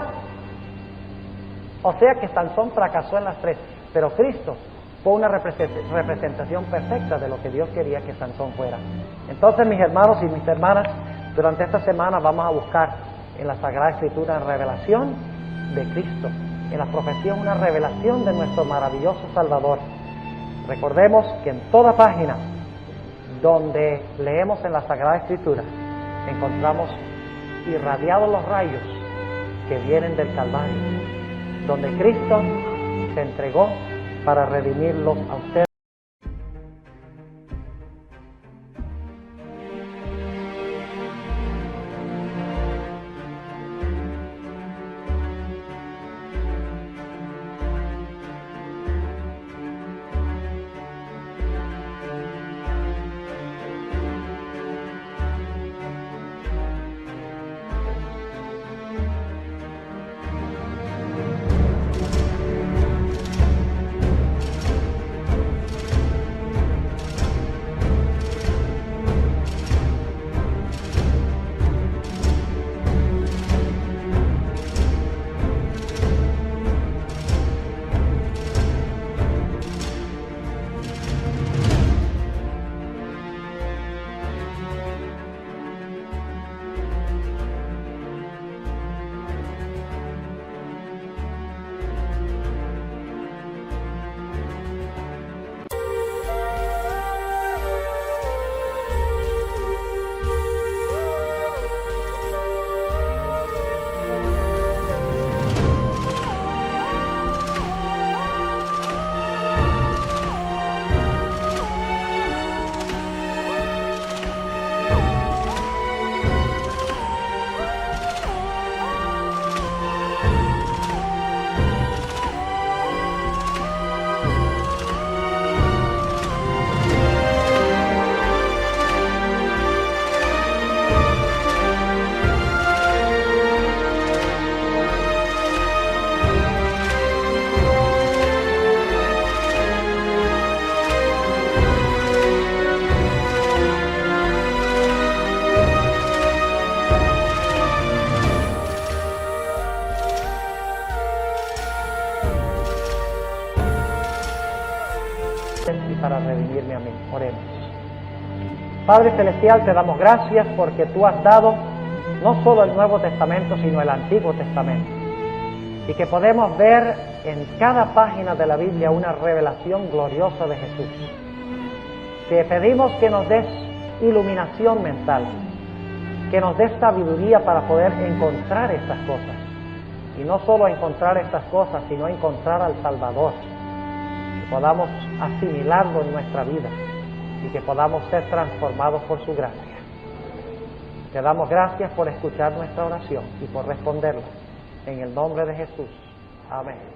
O sea que Sansón fracasó en las 3, pero Cristo fue una representación perfecta de lo que Dios quería que Sansón fuera. Entonces, mis hermanos y mis hermanas, durante esta semana vamos a buscar en la Sagrada Escritura revelación de Cristo, en la profecía una revelación de nuestro maravilloso Salvador. Recordemos que en toda página donde leemos en la Sagrada Escritura encontramos irradiados los rayos que vienen del Calvario, donde Cristo se entregó para redimirlos a ustedes. y para redimirme a mí. Oremos. Padre Celestial, te damos gracias porque tú has dado no solo el Nuevo Testamento, sino el Antiguo Testamento. Y que podemos ver en cada página de la Biblia una revelación gloriosa de Jesús. Te pedimos que nos des iluminación mental, que nos des sabiduría para poder encontrar estas cosas. Y no solo encontrar estas cosas, sino encontrar al Salvador. Que podamos asimilarlo en nuestra vida y que podamos ser transformados por su gracia. Te damos gracias por escuchar nuestra oración y por responderla. En el nombre de Jesús. Amén.